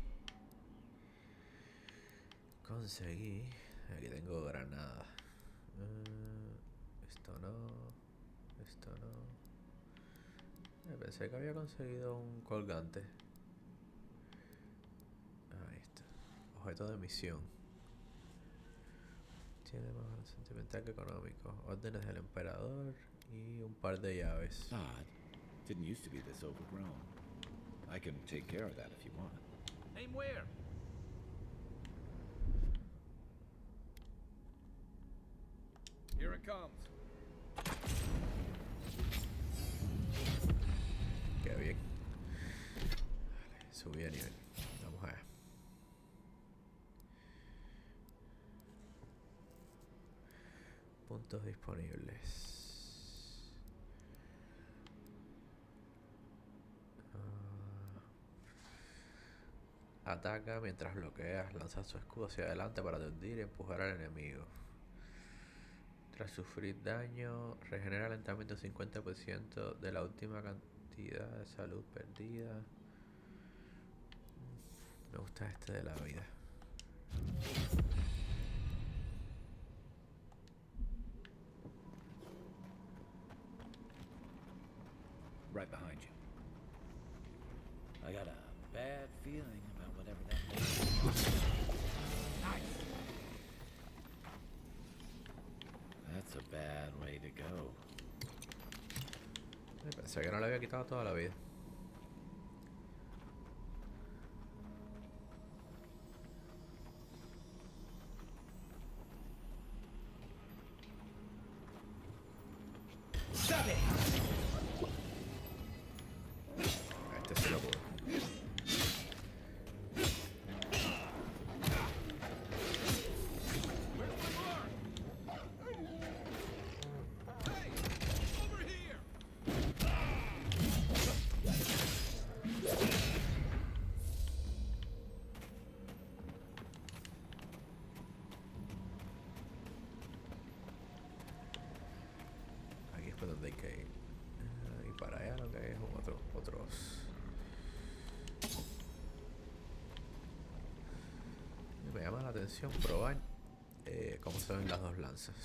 Aquí tengo granada. Esto no. Esto no. Pensé que había conseguido un colgante. Ahí está. Objeto de misión. Tiene más valor sentimental que económico. Órdenes del emperador y un par de llaves. Odd. Didn't used to be this overgrown. I can take care of that if you want. Name where? Here it comes. Qué bien. Vale, subí a nivel. Vamos allá. Puntos disponibles. Ataca mientras bloqueas. Lanza su escudo hacia adelante para hundir y empujar al enemigo. Tras sufrir daño, regenera lentamente un 50% de la última cantidad de salud perdida. Me gusta este de la vida. Right behind you. I got a bad feeling about whatever that is. Nice. That's a bad way to go. Pensé que no le había quitado toda la vida. Este sí lo puedo. Aquí es por donde hay que ir. Y para allá lo que hay es otros. Me llama la atención probar cómo se ven las dos lanzas.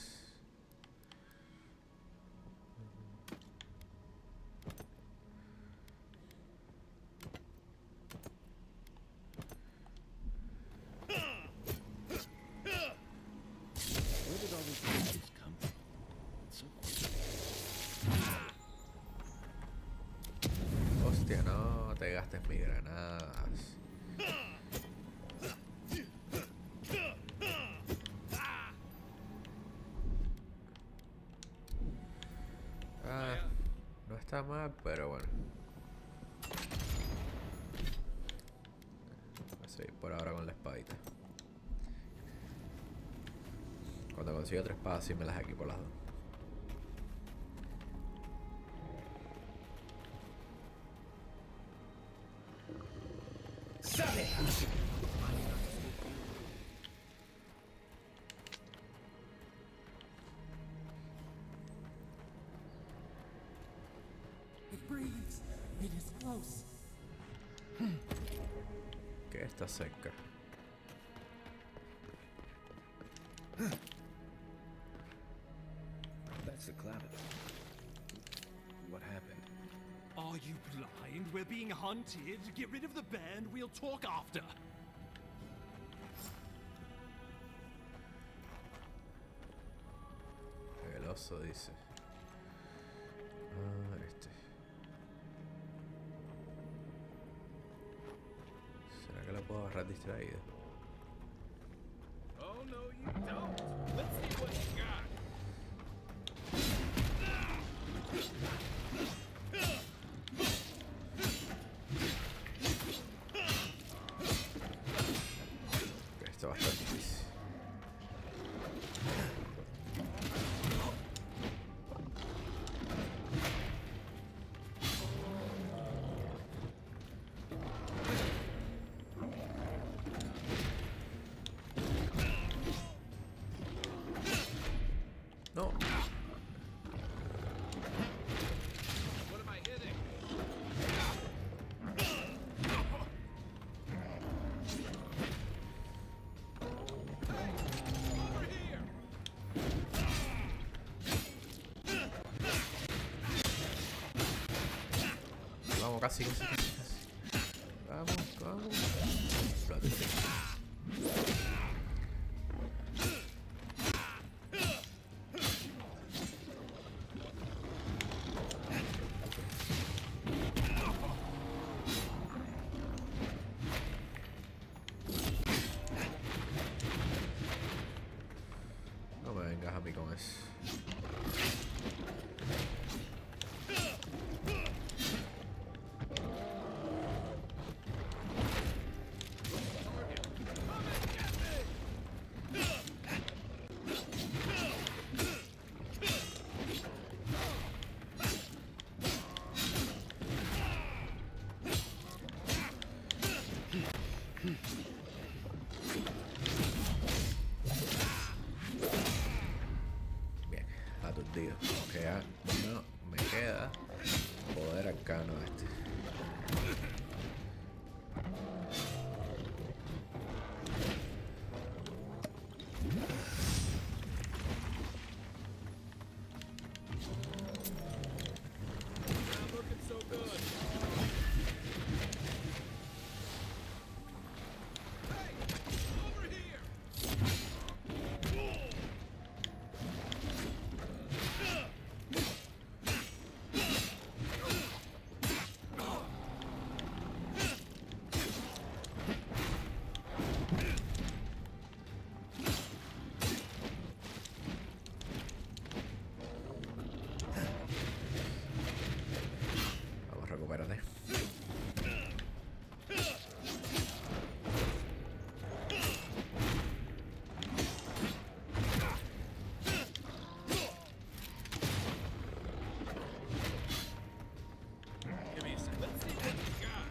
Where did all these monsters come from? It's so quick. Hostia, no te gastes mis granadas. No está mal, pero bueno. Voy a seguir por ahora con la espadita. Cuando consiga 3 espadas, sí me las equipo las dos. que está cerca. That's the Claviton. What happened? Are you blind? We're being hunted. Get rid of the bear and we'll talk after. El oso dice. Ah, ¿Será que la puedo agarrar distraída? Oh no, you don't. Let's see what you got. Esto va a estar difícil. No. What am I hitting? Over here. Vamos, casi. Vamos. Explótate. No me vengas a mí con eso. Bien, aturdido. Que ya no me queda poder arcano este. Not looking so good. Hey, over here. Vamos, recupérate. Give me a sec. Let's see what you got.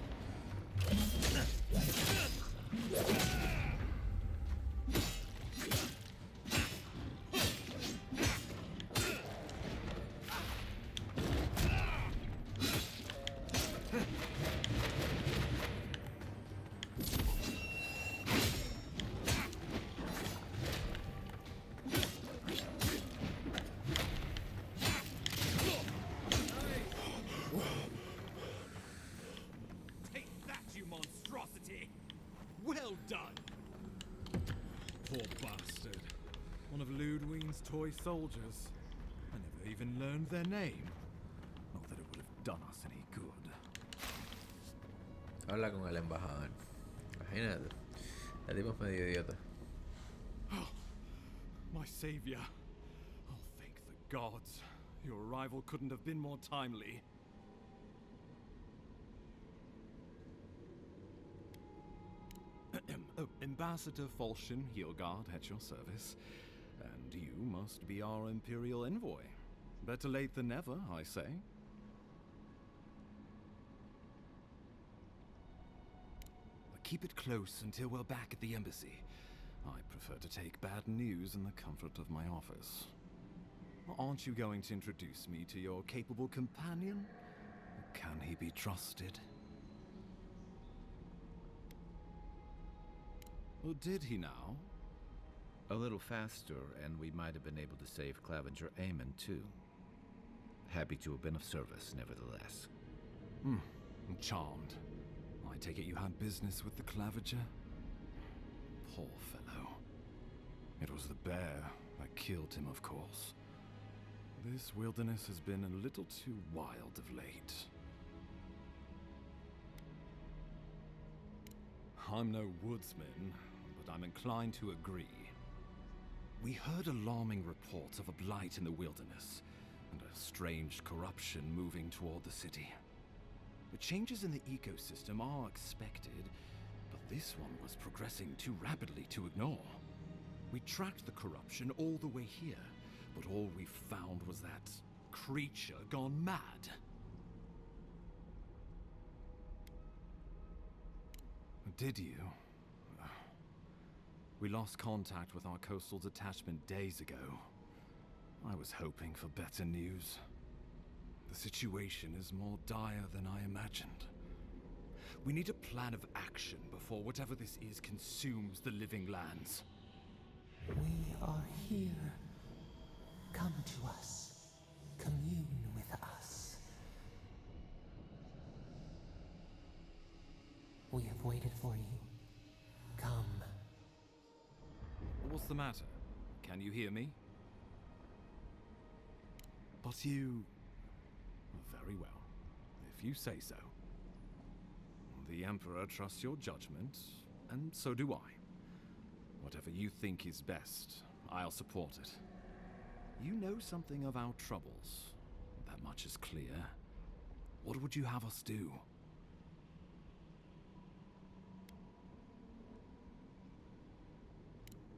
Take that, you monstrosity! Well done! Poor bastard. One of Ludwine's toy soldiers. I never even learned their name. Not that it would have done us any good. Habla con el embajador. Imagínate. El tipo es medio idiota. My savior. Oh, thank the gods. Your arrival couldn't have been more timely. Oh, Ambassador Falchion Heelguard at your service. And you must be our Imperial envoy. Better late than never, I say. Keep it close until we're back at the embassy. I prefer to take bad news in the comfort of my office. Aren't you going to introduce me to your capable companion? Can he be trusted? Or did he now? A little faster, and we might have been able to save Clavenger Aemon, too. Happy to have been of service, nevertheless. I'm charmed. I take it you had business with the Clavenger? Poor fellow. It was the bear that killed him, of course. This wilderness has been a little too wild of late. I'm no woodsman, but I'm inclined to agree. We heard alarming reports of a blight in the wilderness, and a strange corruption moving toward the city. The changes in the ecosystem are expected, but this one was progressing too rapidly to ignore. We tracked the corruption all the way here, but all we found was that creature gone mad. Did you? We lost contact with our coastal detachment days ago. I was hoping for better news. The situation is more dire than I imagined. We need a plan of action before whatever this is consumes the living lands. We are here. Come to us. Commune with us. We have waited for you. Come. What's the matter? Can you hear me? But you... Very well, if you say so. The Emperor trusts your judgment, and so do I. Whatever you think is best, I'll support it. You know something of our troubles. That much is clear. What would you have us do?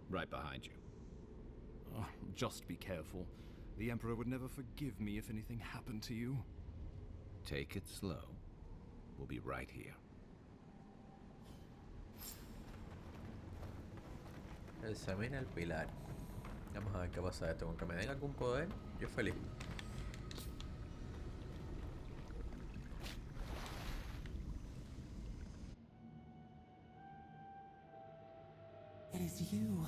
Right behind you. Just be careful. The Emperor would never forgive me if anything happened to you. Take it slow. We'll be right here. Examina el pilar. Vamos a ver qué pasa esto. Con que me den algún poder, yo feliz. It is you.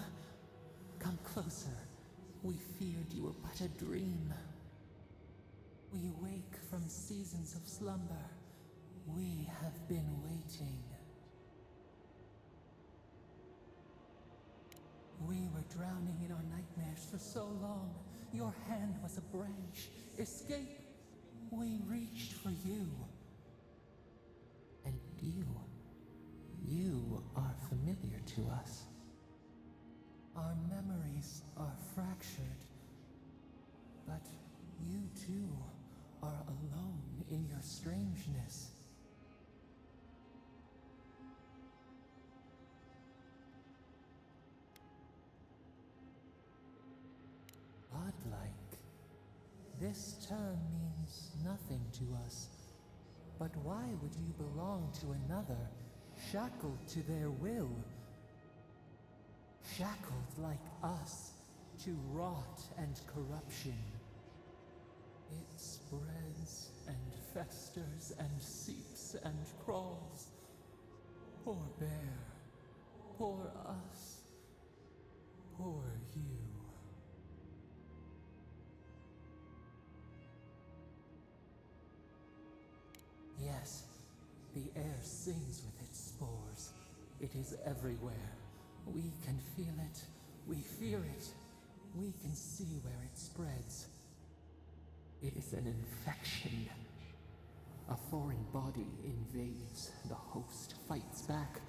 Come closer. We feared you were but a dream. We wake from seasons of slumber. We have been waiting. We were drowning in our nightmares for so long. Your hand was a branch. Escape! We reached for you. And you are familiar to us. Our memories are fractured. But you too are alone in your strangeness. Godlike. This term means nothing to us. But why would you belong to another, shackled to their will? Shackled like us to rot and corruption. It spreads and festers and seeps and crawls. Poor bear. Poor us. Poor you. Yes, the air sings with its spores. It is everywhere. We can feel it. We fear it. We can see where it spreads. It is an infection. A foreign body invades. The host fights back.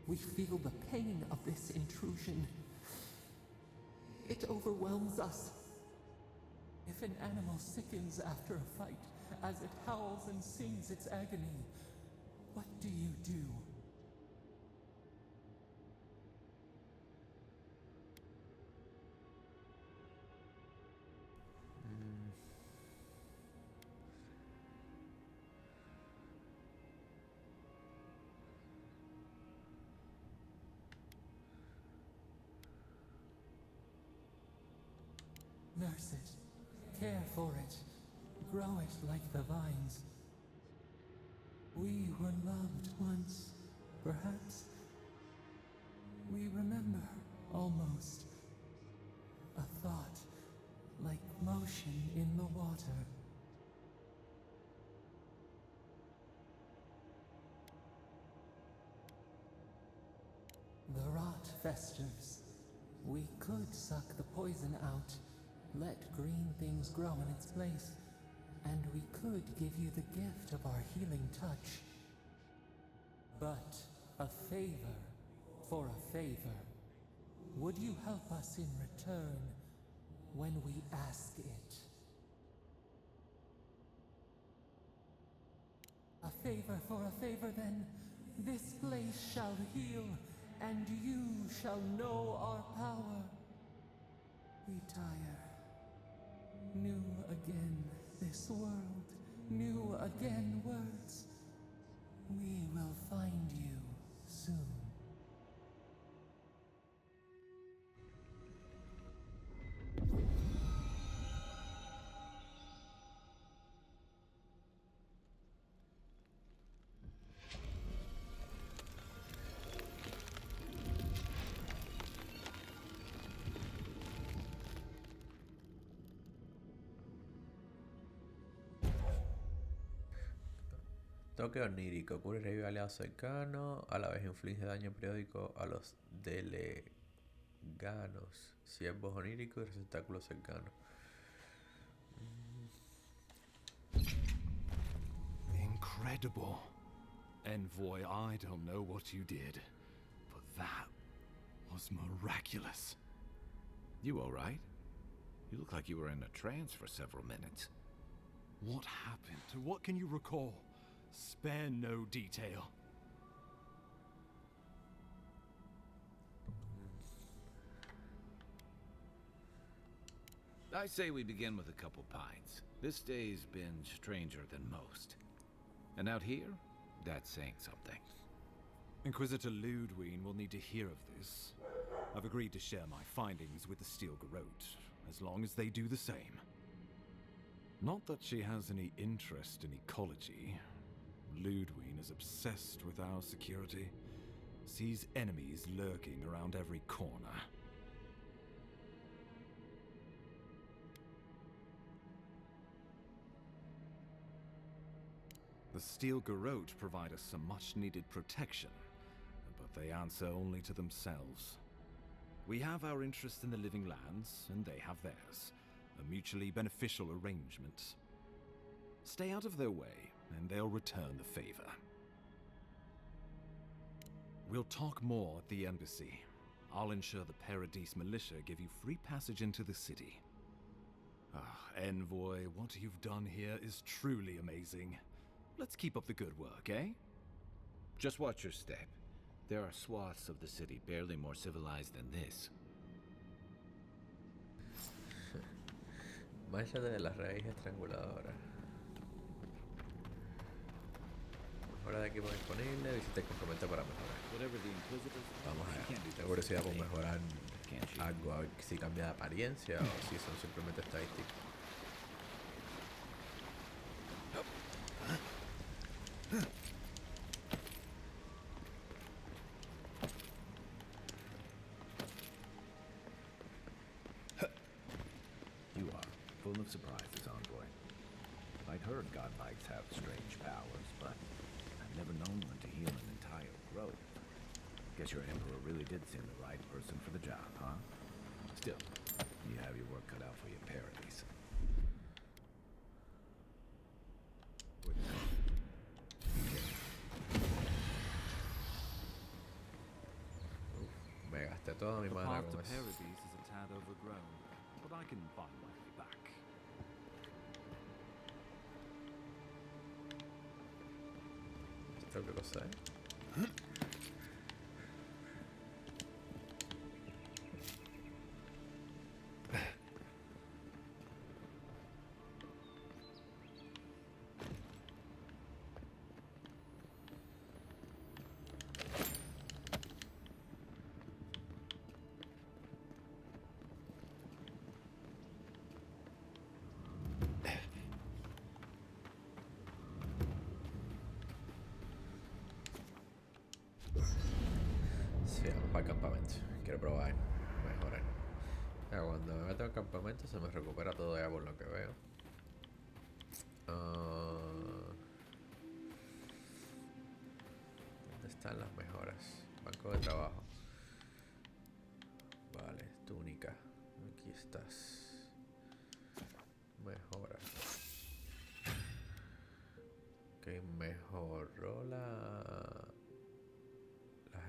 We feel the pain of this intrusion. It overwhelms us. If an animal sickens after a fight, as it howls and sings its agony, what do you do? Nurse it, care for it, grow it like the vines. We were loved once, perhaps. We remember, almost. A thought, like motion in the water. The rot festers. We could suck the poison out, let green things grow in its place, and we could give you the gift of our healing touch. But a favor for a favor. Would you help us in return when we ask it? A favor for a favor, then. This place shall heal, and you shall know our power. Retire. New again this world, new again words. We will find you soon. Toque onírico. Cura y revive aliados cercanos. A la vez inflige daño periódico a los deleganos. Siervos oníricos y receptáculos cercanos. Incredible. Envoy, I don't know what you did, but that was miraculous. You all right? You look like you were in a trance for several minutes. What happened? What can you recall? Spare no detail. I say we begin with a couple pints. This day's been stranger than most. And out here, that's saying something. Inquisitor Ludwine will need to hear of this. I've agreed to share my findings with the Steel Garrote, as long as they do the same. Not that she has any interest in ecology. Ludwine is obsessed with our security. Sees enemies lurking around every corner. The Steel Garrote provide us some much-needed protection, but they answer only to themselves. We have our interest in the Living Lands, and they have theirs. A mutually beneficial arrangement. Stay out of their way, and they'll return the favor. We'll talk more at the embassy. I'll ensure the Paradise Militia give you free passage into the city. Envoy, what you've done here is truly amazing. Let's keep up the good work, eh? Just watch your step. There are swaths of the city barely more civilized than this. Mánchate de la raíz estranguladora. Mejora de equipo disponible. Visita el componente para mejorar. Vamos a ver. Tengo curiosidad por mejorar algo, a ver si cambia de apariencia o si son simplemente estadísticas. You are full of surprises, Envoy. I'd heard godlikes have strange powers, but I've never known one to heal an entire grove. Guess your Emperor really did send the right person for the job, huh? Still, you have your work cut out for your Paradise. Me gasté toda mi The mana path to con eso. Paradise is a tad overgrown, but I can find my way back. ¿Esto qué cosa es? para el campamento. Quiero probar mejorar. Cuando me meto al campamento se me recupera todo ya por lo que veo. ¿Dónde están las mejoras? Banco de trabajo. Vale, túnica. Aquí estás. Mejoras. Ok, mejoró las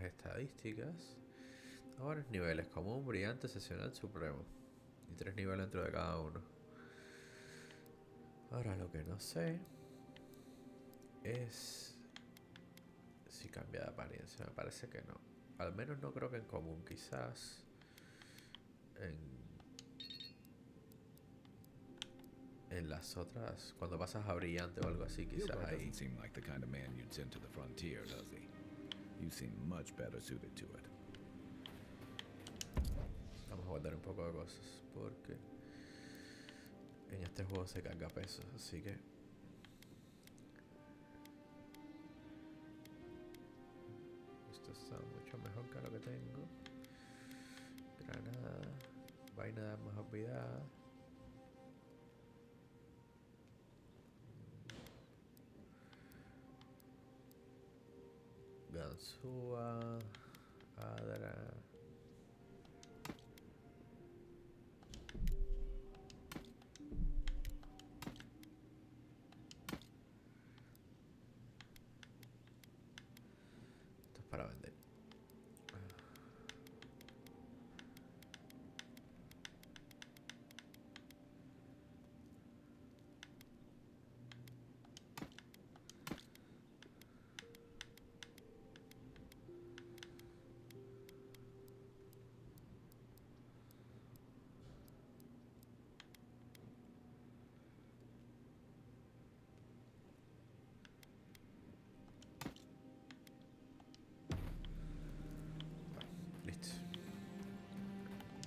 estadísticas. Ahora es niveles común, brillante, excepcional, supremo. Y 3 niveles dentro de cada uno. Ahora lo que no sé es si cambia de apariencia. Me parece que no. Al menos no creo que en común. Quizás en las otras, cuando pasas a brillante o algo así, quizás Hildred ahí. doesn't seem like the kind of man you'd send to the frontier, does he? You seem much better suited to it. Vamos a guardar un poco de cosas porque en este juego se carga peso, así que esto está mucho mejor que lo que tengo. Granada, vaina de armas olvidadas. Ganzúa, Adra. Esto es para vender. Listo.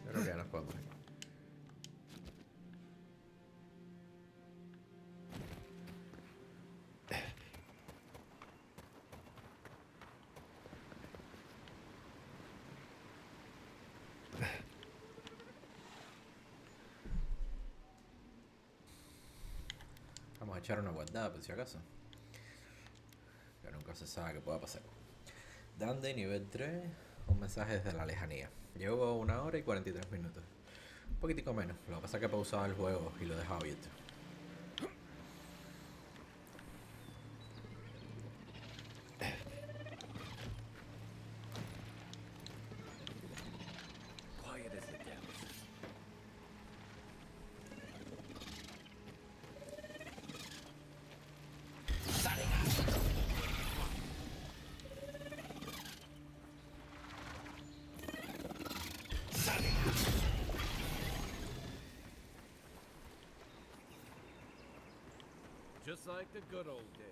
Creo que ya nos podemos ir. Vamos a echar una guardada por si acaso. Que nunca se sabe qué pueda pasar. Dande, nivel 3. Un mensaje desde la lejanía. Llevo 1 hora y 43 minutos. Un poquitico menos. Lo que pasa es que he pausado el juego y lo he dejado abierto. Quiet as the depths. Just like the good old days.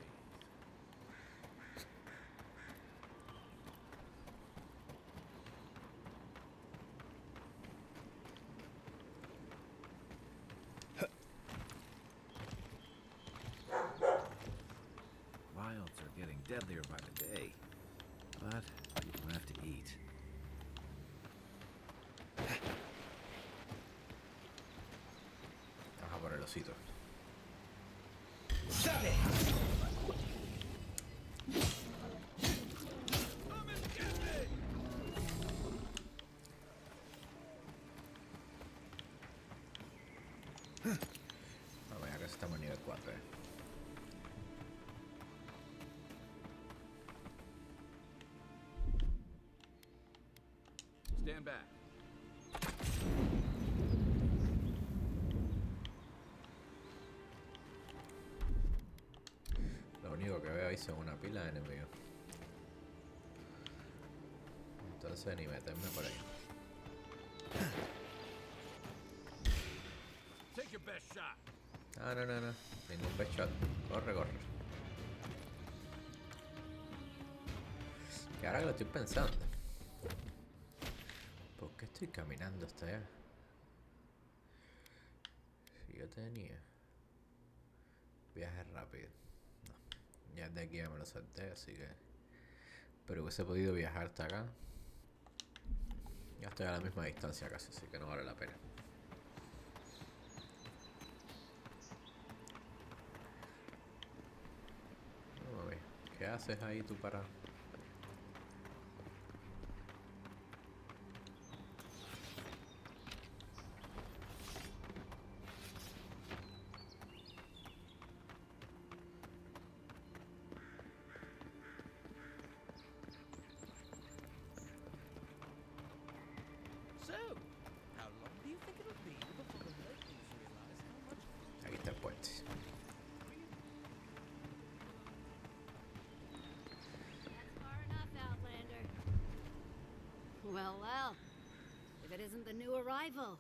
Wilds are getting deadlier by the day, but people have to eat. Vamos a poner el osito. Vamos, ya casi estamos en nivel 4. Stand back. Lo único que veo ahí son una pila de enemigos. Entonces ni meterme por ahí. Take your best shot. Ah, no. Ningún best shot. Corre. Y ahora que lo estoy pensando. ¿Por qué estoy caminando hasta allá? Si yo tenía viaje rápido. No. Ya de aquí ya me lo salté, así que... Pero hubiese podido viajar hasta acá. Ya estoy a la misma distancia casi, así que no vale la pena. Vamos a ver, ¿qué haces ahí tú para...? Aquí está el puente. That's far enough, Outlander. Well, well. If it isn't the new arrival.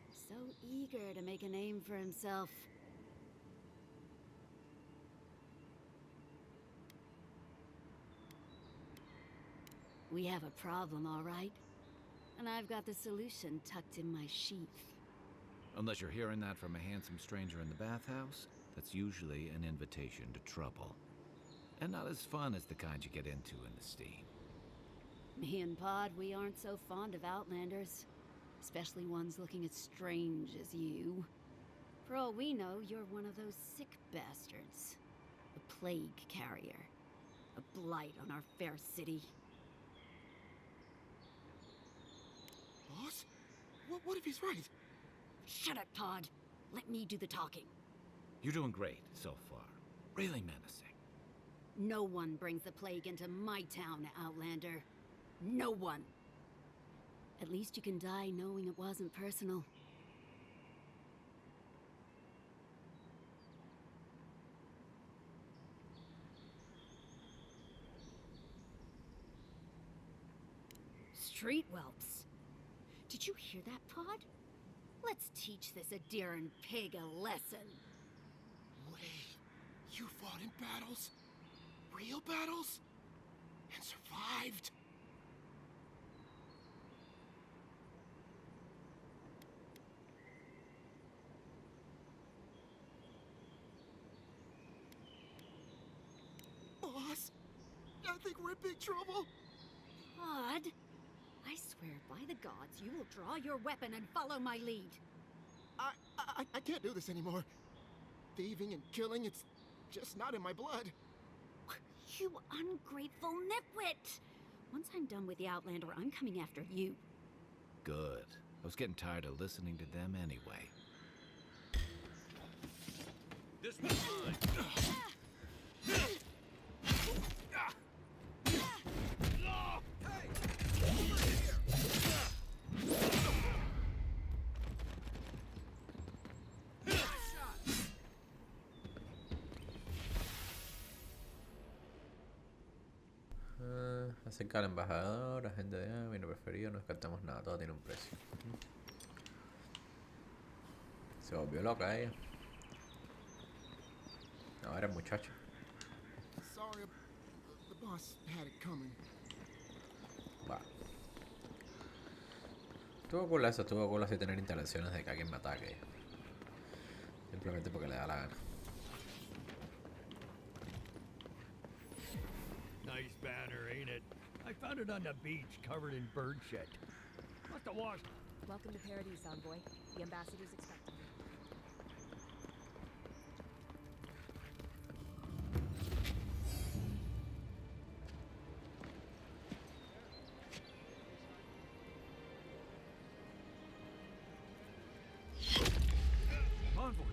So eager to make a name for himself. We have a problem, all right? And I've got the solution tucked in my sheath. Unless you're hearing that from a handsome stranger in the bathhouse, that's usually an invitation to trouble. And not as fun as the kind you get into in the steam. Me and Pod, we aren't so fond of Outlanders. Especially ones looking as strange as you. For all we know, you're one of those sick bastards. A plague carrier. A blight on our fair city. Boss? What if he's right? Shut it, Pod. Let me do the talking. You're doing great so far. Really menacing. No one brings the plague into my town, Outlander. No one. At least you can die knowing it wasn't personal. Street whelps. Did you hear that, Pod? Let's teach this Adiran pig a lesson. Wait, you fought in battles? Real battles? And survived? Boss, I think we're in big trouble. Pod, I swear by the gods you will draw your weapon and follow my lead. I can't do this anymore. Thieving and killing, it's just not in my blood. You ungrateful nitwit! Once I'm done with the Outlander, I'm coming after you. Good. I was getting tired of listening to them anyway. This one's mine. Acerca al embajador, agente de vino preferido, no descartamos nada, todo tiene un precio. Se volvió loca ella. No, era muchacho. Sorry, the boss had it coming. Va. Estuvo cool eso, estuvo cool así tener instalaciones de que alguien me ataque. Simplemente porque le da la gana. Nice banner, ain't it? I found it on the beach, covered in bird shit. Must have washed. Welcome to Paradise, Envoy. The ambassador's expecting you. Envoy.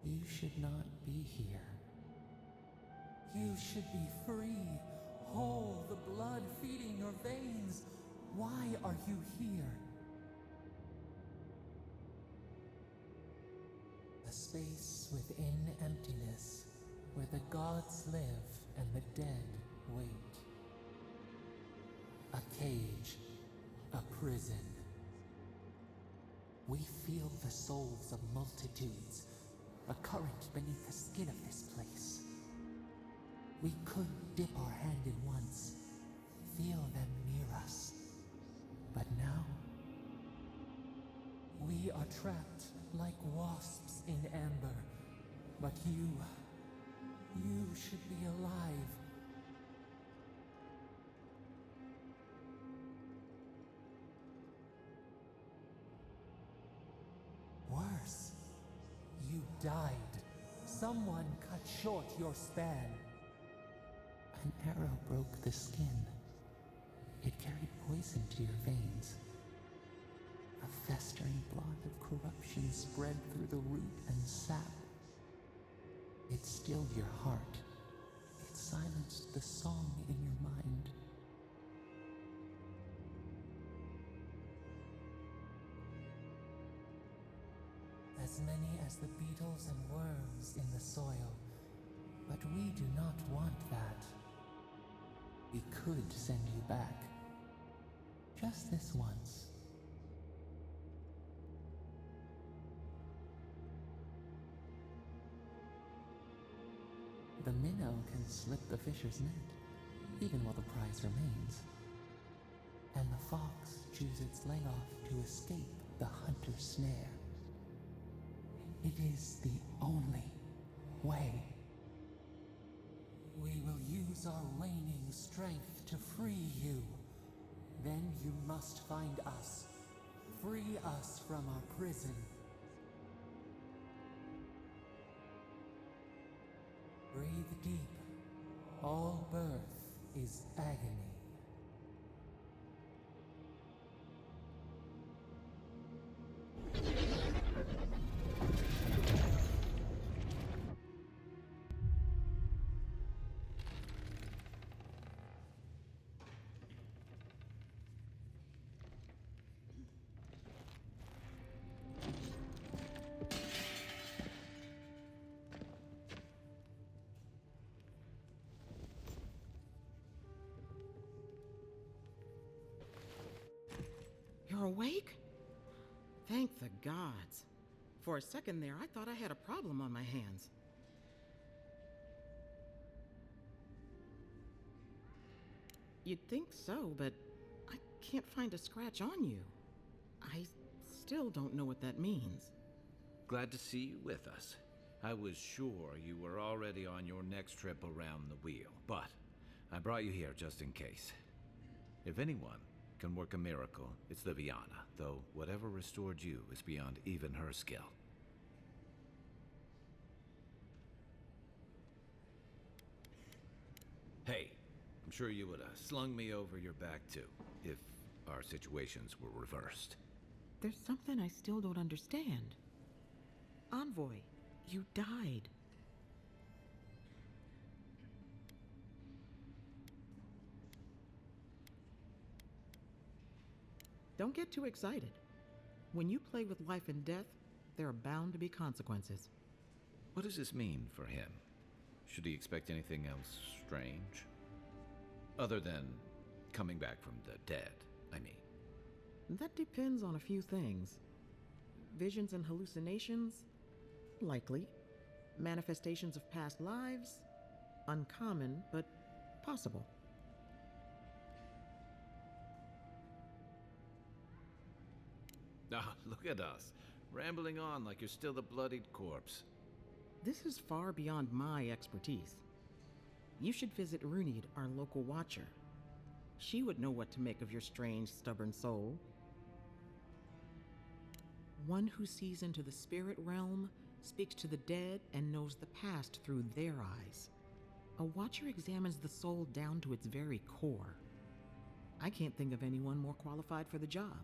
You should not be here. You should be free, whole, the blood feeding your veins. Why are you here? A space within emptiness, where the gods live and the dead wait. A cage, a prison. We feel the souls of multitudes, a current beneath the skin of this place. We could dip our hand in once, feel them near us. But now, we are trapped like wasps in amber. But you should be alive. Worse, you died. Someone cut short your span. An arrow broke the skin. It carried poison to your veins. A festering blot of corruption spread through the root and sap. It stilled your heart. It silenced the song in your mind. As many as the beetles and worms in the soil. But we do not want that. We could send you back. Just this once. The minnow can slip the fisher's net, even while the prize remains. And the fox chews its leg off to escape the hunter's snare. It is the only way. We will use our waning strength to free you. Then you must find us. Free us from our prison. Breathe deep. All birth is agony. You're awake? Thank the gods. For a second there, I thought I had a problem on my hands. You'd think so, but I can't find a scratch on you. I still don't know what that means. Glad to see you with us. I was sure you were already on your next trip around the wheel, but I brought you here just in case. If anyone can work a miracle, it's Liviana, though whatever restored you is beyond even her skill. Hey, I'm sure you would have slung me over your back too, if our situations were reversed. There's something I still don't understand. Envoy, you died. Don't get too excited. When you play with life and death, there are bound to be consequences. What does this mean for him? Should he expect anything else strange? Other than coming back from the dead, I mean. That depends on a few things. Visions and hallucinations? Likely. Manifestations of past lives? Uncommon, but possible. Ah, look at us, rambling on like you're still the bloodied corpse. This is far beyond my expertise. You should visit Runid, our local watcher. She would know what to make of your strange, stubborn soul. One who sees into the spirit realm, speaks to the dead, and knows the past through their eyes. A watcher examines the soul down to its very core. I can't think of anyone more qualified for the job.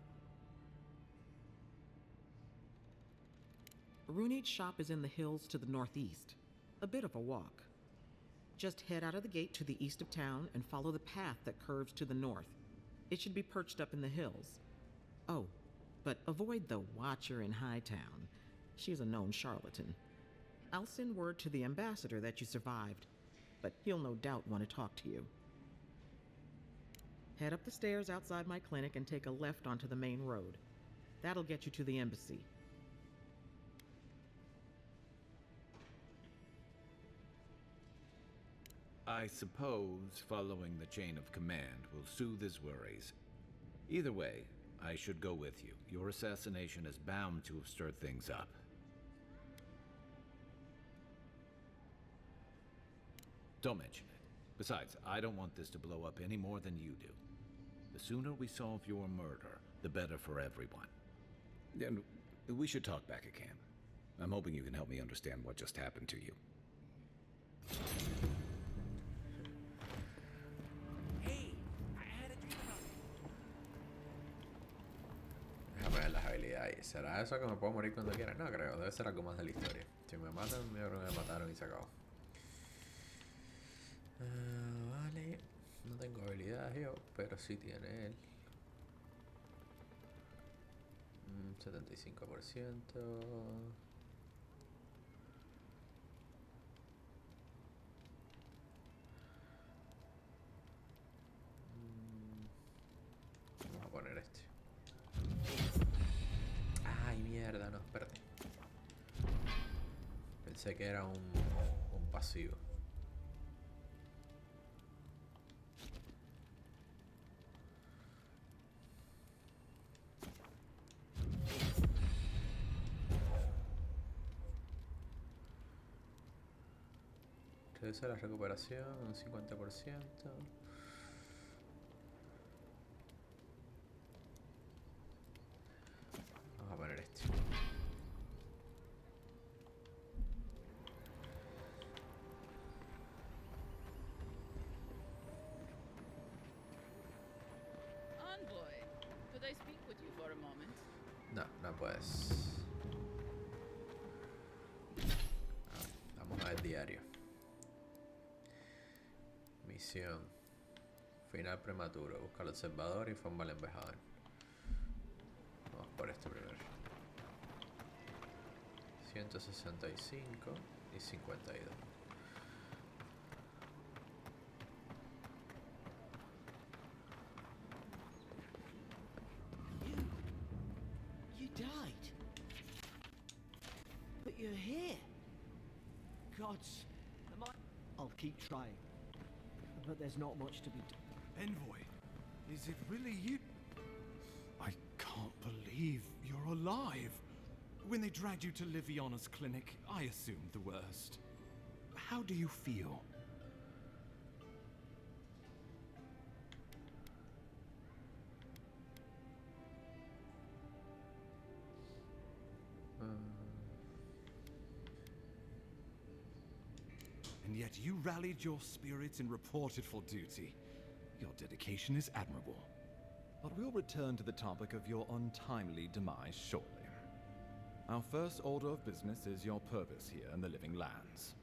Runid's shop is in the hills to the northeast. A bit of a walk. Just head out of the gate to the east of town and follow the path that curves to the north. It should be perched up in the hills. Oh, but avoid the Watcher in Hightown. She's a known charlatan. I'll send word to the ambassador that you survived, but he'll no doubt want to talk to you. Head up the stairs outside my clinic and take a left onto the main road. That'll get you to the embassy. I suppose following the chain of command will soothe his worries. Either way, I should go with you. Your assassination is bound to have stirred things up. Don't mention it. Besides, I don't want this to blow up any more than you do. The sooner we solve your murder, the better for everyone. And we should talk back at camp. I'm hoping you can help me understand what just happened to you. Déjame ver las habilidades. ¿Será eso que me puedo morir cuando quiera? No creo, debe ser algo más de la historia. Si me matan, yo creo que me mataron y se acabó. Vale, no tengo habilidades yo, pero sí tiene él. 75%. Vamos a poner este. Ay, mierda, no, espérate. Pensé que era un pasivo. Reduce la recuperación un 50%. Vamos a poner este. Envoy, could I speak with you for a moment? No, no puedes. Vamos a ver diario. Misión. Final prematuro. Busca al observador y informa al embajador. Vamos por este primero. 165 y 52. You died. But you're here. Gods, am I? I'll keep trying. But there's not much to be done. Envoy, is it really you? I can't believe you're alive. When they dragged you to Liviana's clinic, I assumed the worst. How do you feel? And yet you rallied your spirits and reported for duty. Your dedication is admirable. But we'll return to the topic of your untimely demise shortly. Our first order of business is your purpose here in the Living Lands.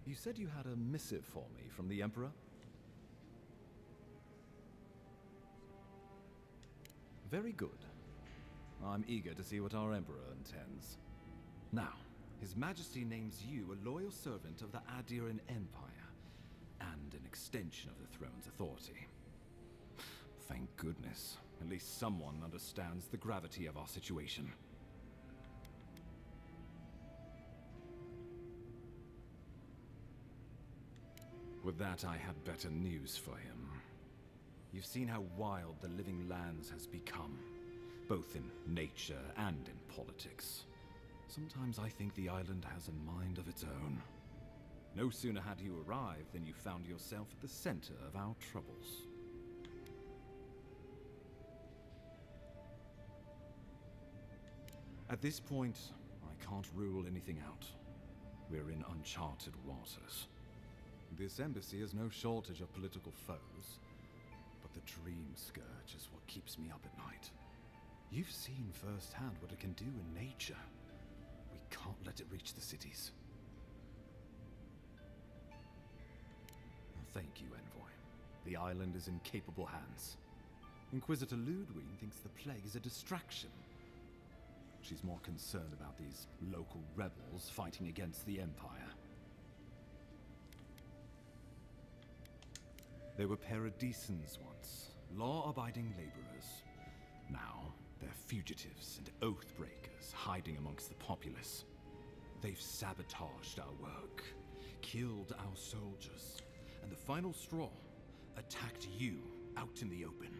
You said you had a missive for me from the Emperor? Very good. I'm eager to see what our Emperor intends. Now, His Majesty names you a loyal servant of the Adiran Empire, and an extension of the throne's authority. Thank goodness. At least someone understands the gravity of our situation. With that, I had better news for him. You've seen how wild the Living Lands has become, both in nature and in politics. Sometimes I think the island has a mind of its own. No sooner had you arrived than you found yourself at the center of our troubles. At this point, I can't rule anything out. We're in uncharted waters. This embassy has no shortage of political foes, but the Dream Scourge is what keeps me up at night. You've seen firsthand what it can do in nature. We can't let it reach the cities. Thank you, Envoy. The island is in capable hands. Inquisitor Ludwig thinks the plague is a distraction. She's more concerned about these local rebels fighting against the Empire. They were paradisans once, law-abiding laborers. Now, they're fugitives and oath-breakers hiding amongst the populace. They've sabotaged our work, killed our soldiers, and the final straw, attacked you out in the open.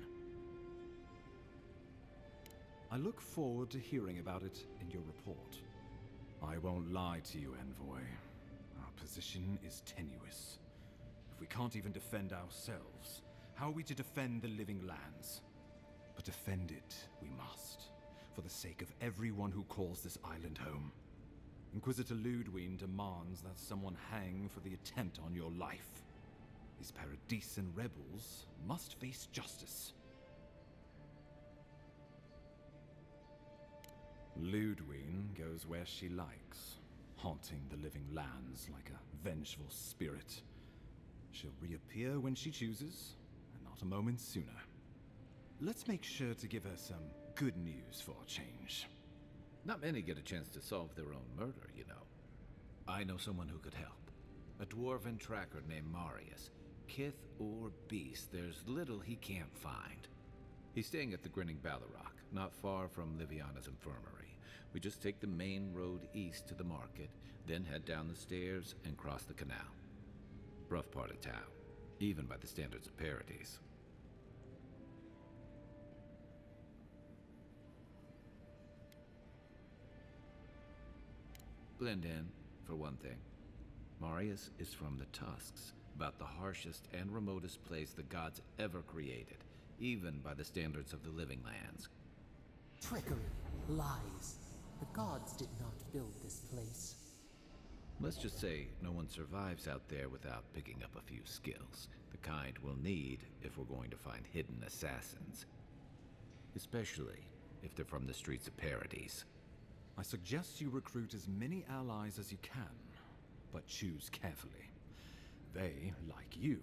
I look forward to hearing about it in your report. I won't lie to you, Envoy. Our position is tenuous. If we can't even defend ourselves, how are we to defend the living lands? But defend it we must, for the sake of everyone who calls this island home. Inquisitor Ludwig demands that someone hang for the attempt on your life. These Paradisan rebels must face justice. Ludwig goes where she likes, haunting the living lands like a vengeful spirit. She'll reappear when she chooses, and not a moment sooner. Let's make sure to give her some good news for a change. Not many get a chance to solve their own murder, you know. I know someone who could help. A dwarven tracker named Marius. Kith or beast, there's little he can't find. He's staying at the Grinning Ballarrock, not far from Liviana's infirmary. We just take the main road east to the market, then head down the stairs and cross the canal. Rough part of town, even by the standards of Paradis. Blend in, for one thing. Marius is from the Tusks, about the harshest and remotest place the gods ever created, even by the standards of the living lands. Trickery, lies. The gods did not build this place. Let's just say no one survives out there without picking up a few skills, the kind we'll need if we're going to find hidden assassins. Especially if they're from the streets of Paradis. I suggest you recruit as many allies as you can, but choose carefully. They, like you,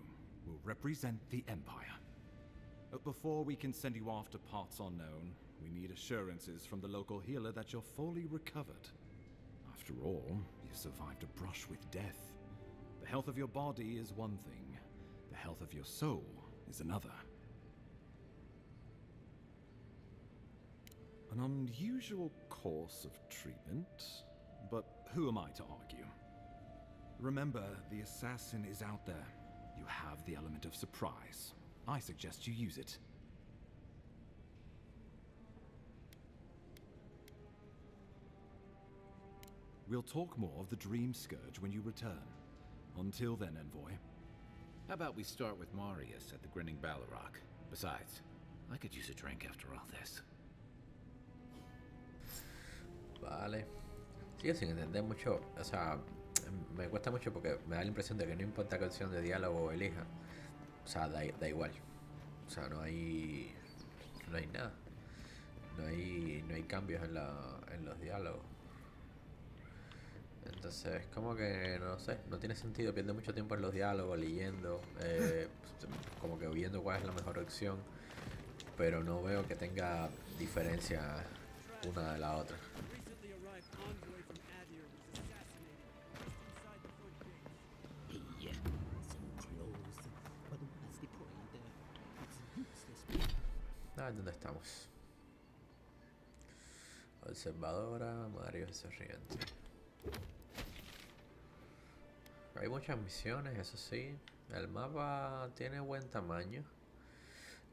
will represent the Empire. But before we can send you off to parts unknown, we need assurances from the local healer that you're fully recovered. After all, you survived a brush with death. The health of your body is one thing. The health of your soul is another. An unusual course of treatment, but who am I to argue? Remember, the assassin is out there. You have the element of surprise. I suggest you use it. We'll talk more of the Dream Scourge when you return. Until then, Envoy. How about we start with Marius at the Grinning Ballarrock? Besides, I could use a drink after all this. Vale. Sigo sin entender mucho, o sea, me cuesta mucho porque me da la impresión de que no importa qué opción de diálogo elija, o sea, da igual. O sea, no hay nada. No hay cambios en los diálogos. Entonces, como que, no sé, no tiene sentido. Pierde mucho tiempo en los diálogos, leyendo, como que viendo cuál es la mejor opción. Pero no veo que tenga diferencia una de la otra. A ver dónde estamos. Observadora, Mario Sorriente. Hay muchas misiones, eso sí. El mapa tiene buen tamaño.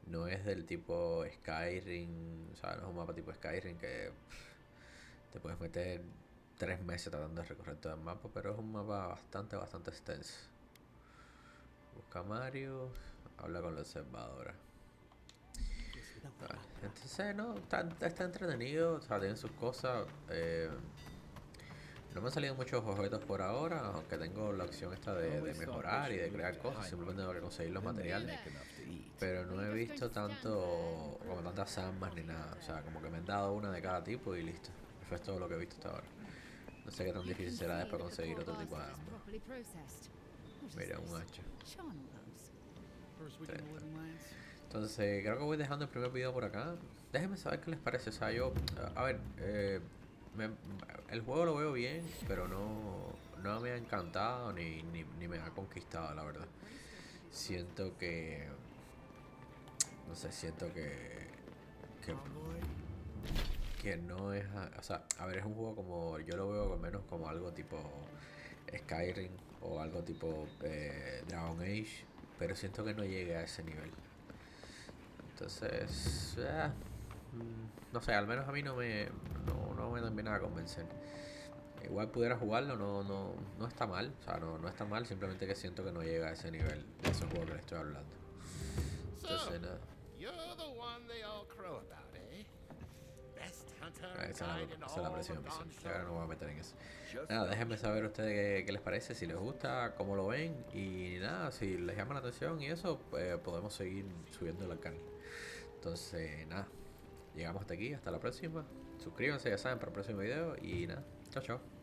No es del tipo Skyrim, o sea, no es un mapa tipo Skyrim que te puedes meter 3 meses tratando de recorrer todo el mapa, pero es un mapa bastante extenso. Busca a Mario, habla con la observadora. Vale. Entonces, no, está entretenido, o sea, tiene sus cosas. No me han salido muchos objetos por ahora, aunque tengo la opción esta de mejorar y de crear cosas, simplemente tengo que conseguir los materiales. Pero no he visto tantas armas ni nada, o sea, como que me han dado una de cada tipo y listo. Eso es todo lo que he visto hasta ahora. No sé qué tan difícil será después conseguir otro tipo de arma. Mira, un hacha. Sean knows. First week in the Living Lands. Entonces, creo que voy dejando el primer video por acá. Déjenme saber qué les parece. O sea, yo, a ver, el juego lo veo bien, pero no me ha encantado ni me ha conquistado, la verdad. Siento que, no sé, siento que no es, o sea, a ver, es un juego como, yo lo veo al menos como algo tipo Skyrim o algo tipo Dragon Age, pero siento que no llegue a ese nivel. Entonces, no sé, al menos a mí no me termina de convencer. Igual pudiera jugarlo, no está mal, o sea, no está mal, simplemente que siento que no llega a ese nivel de esos juegos que le estoy hablando. Entonces, nada. Esa es la presión, ahora no me voy a meter en eso. Nada, déjenme saber ustedes qué les parece, si les gusta, cómo lo ven, y nada, si les llama la atención y eso, pues podemos seguir subiéndolo al canal. Entonces, nada, llegamos hasta aquí, hasta la próxima. Suscríbanse, ya saben, para el próximo video, y nada, chao, chao.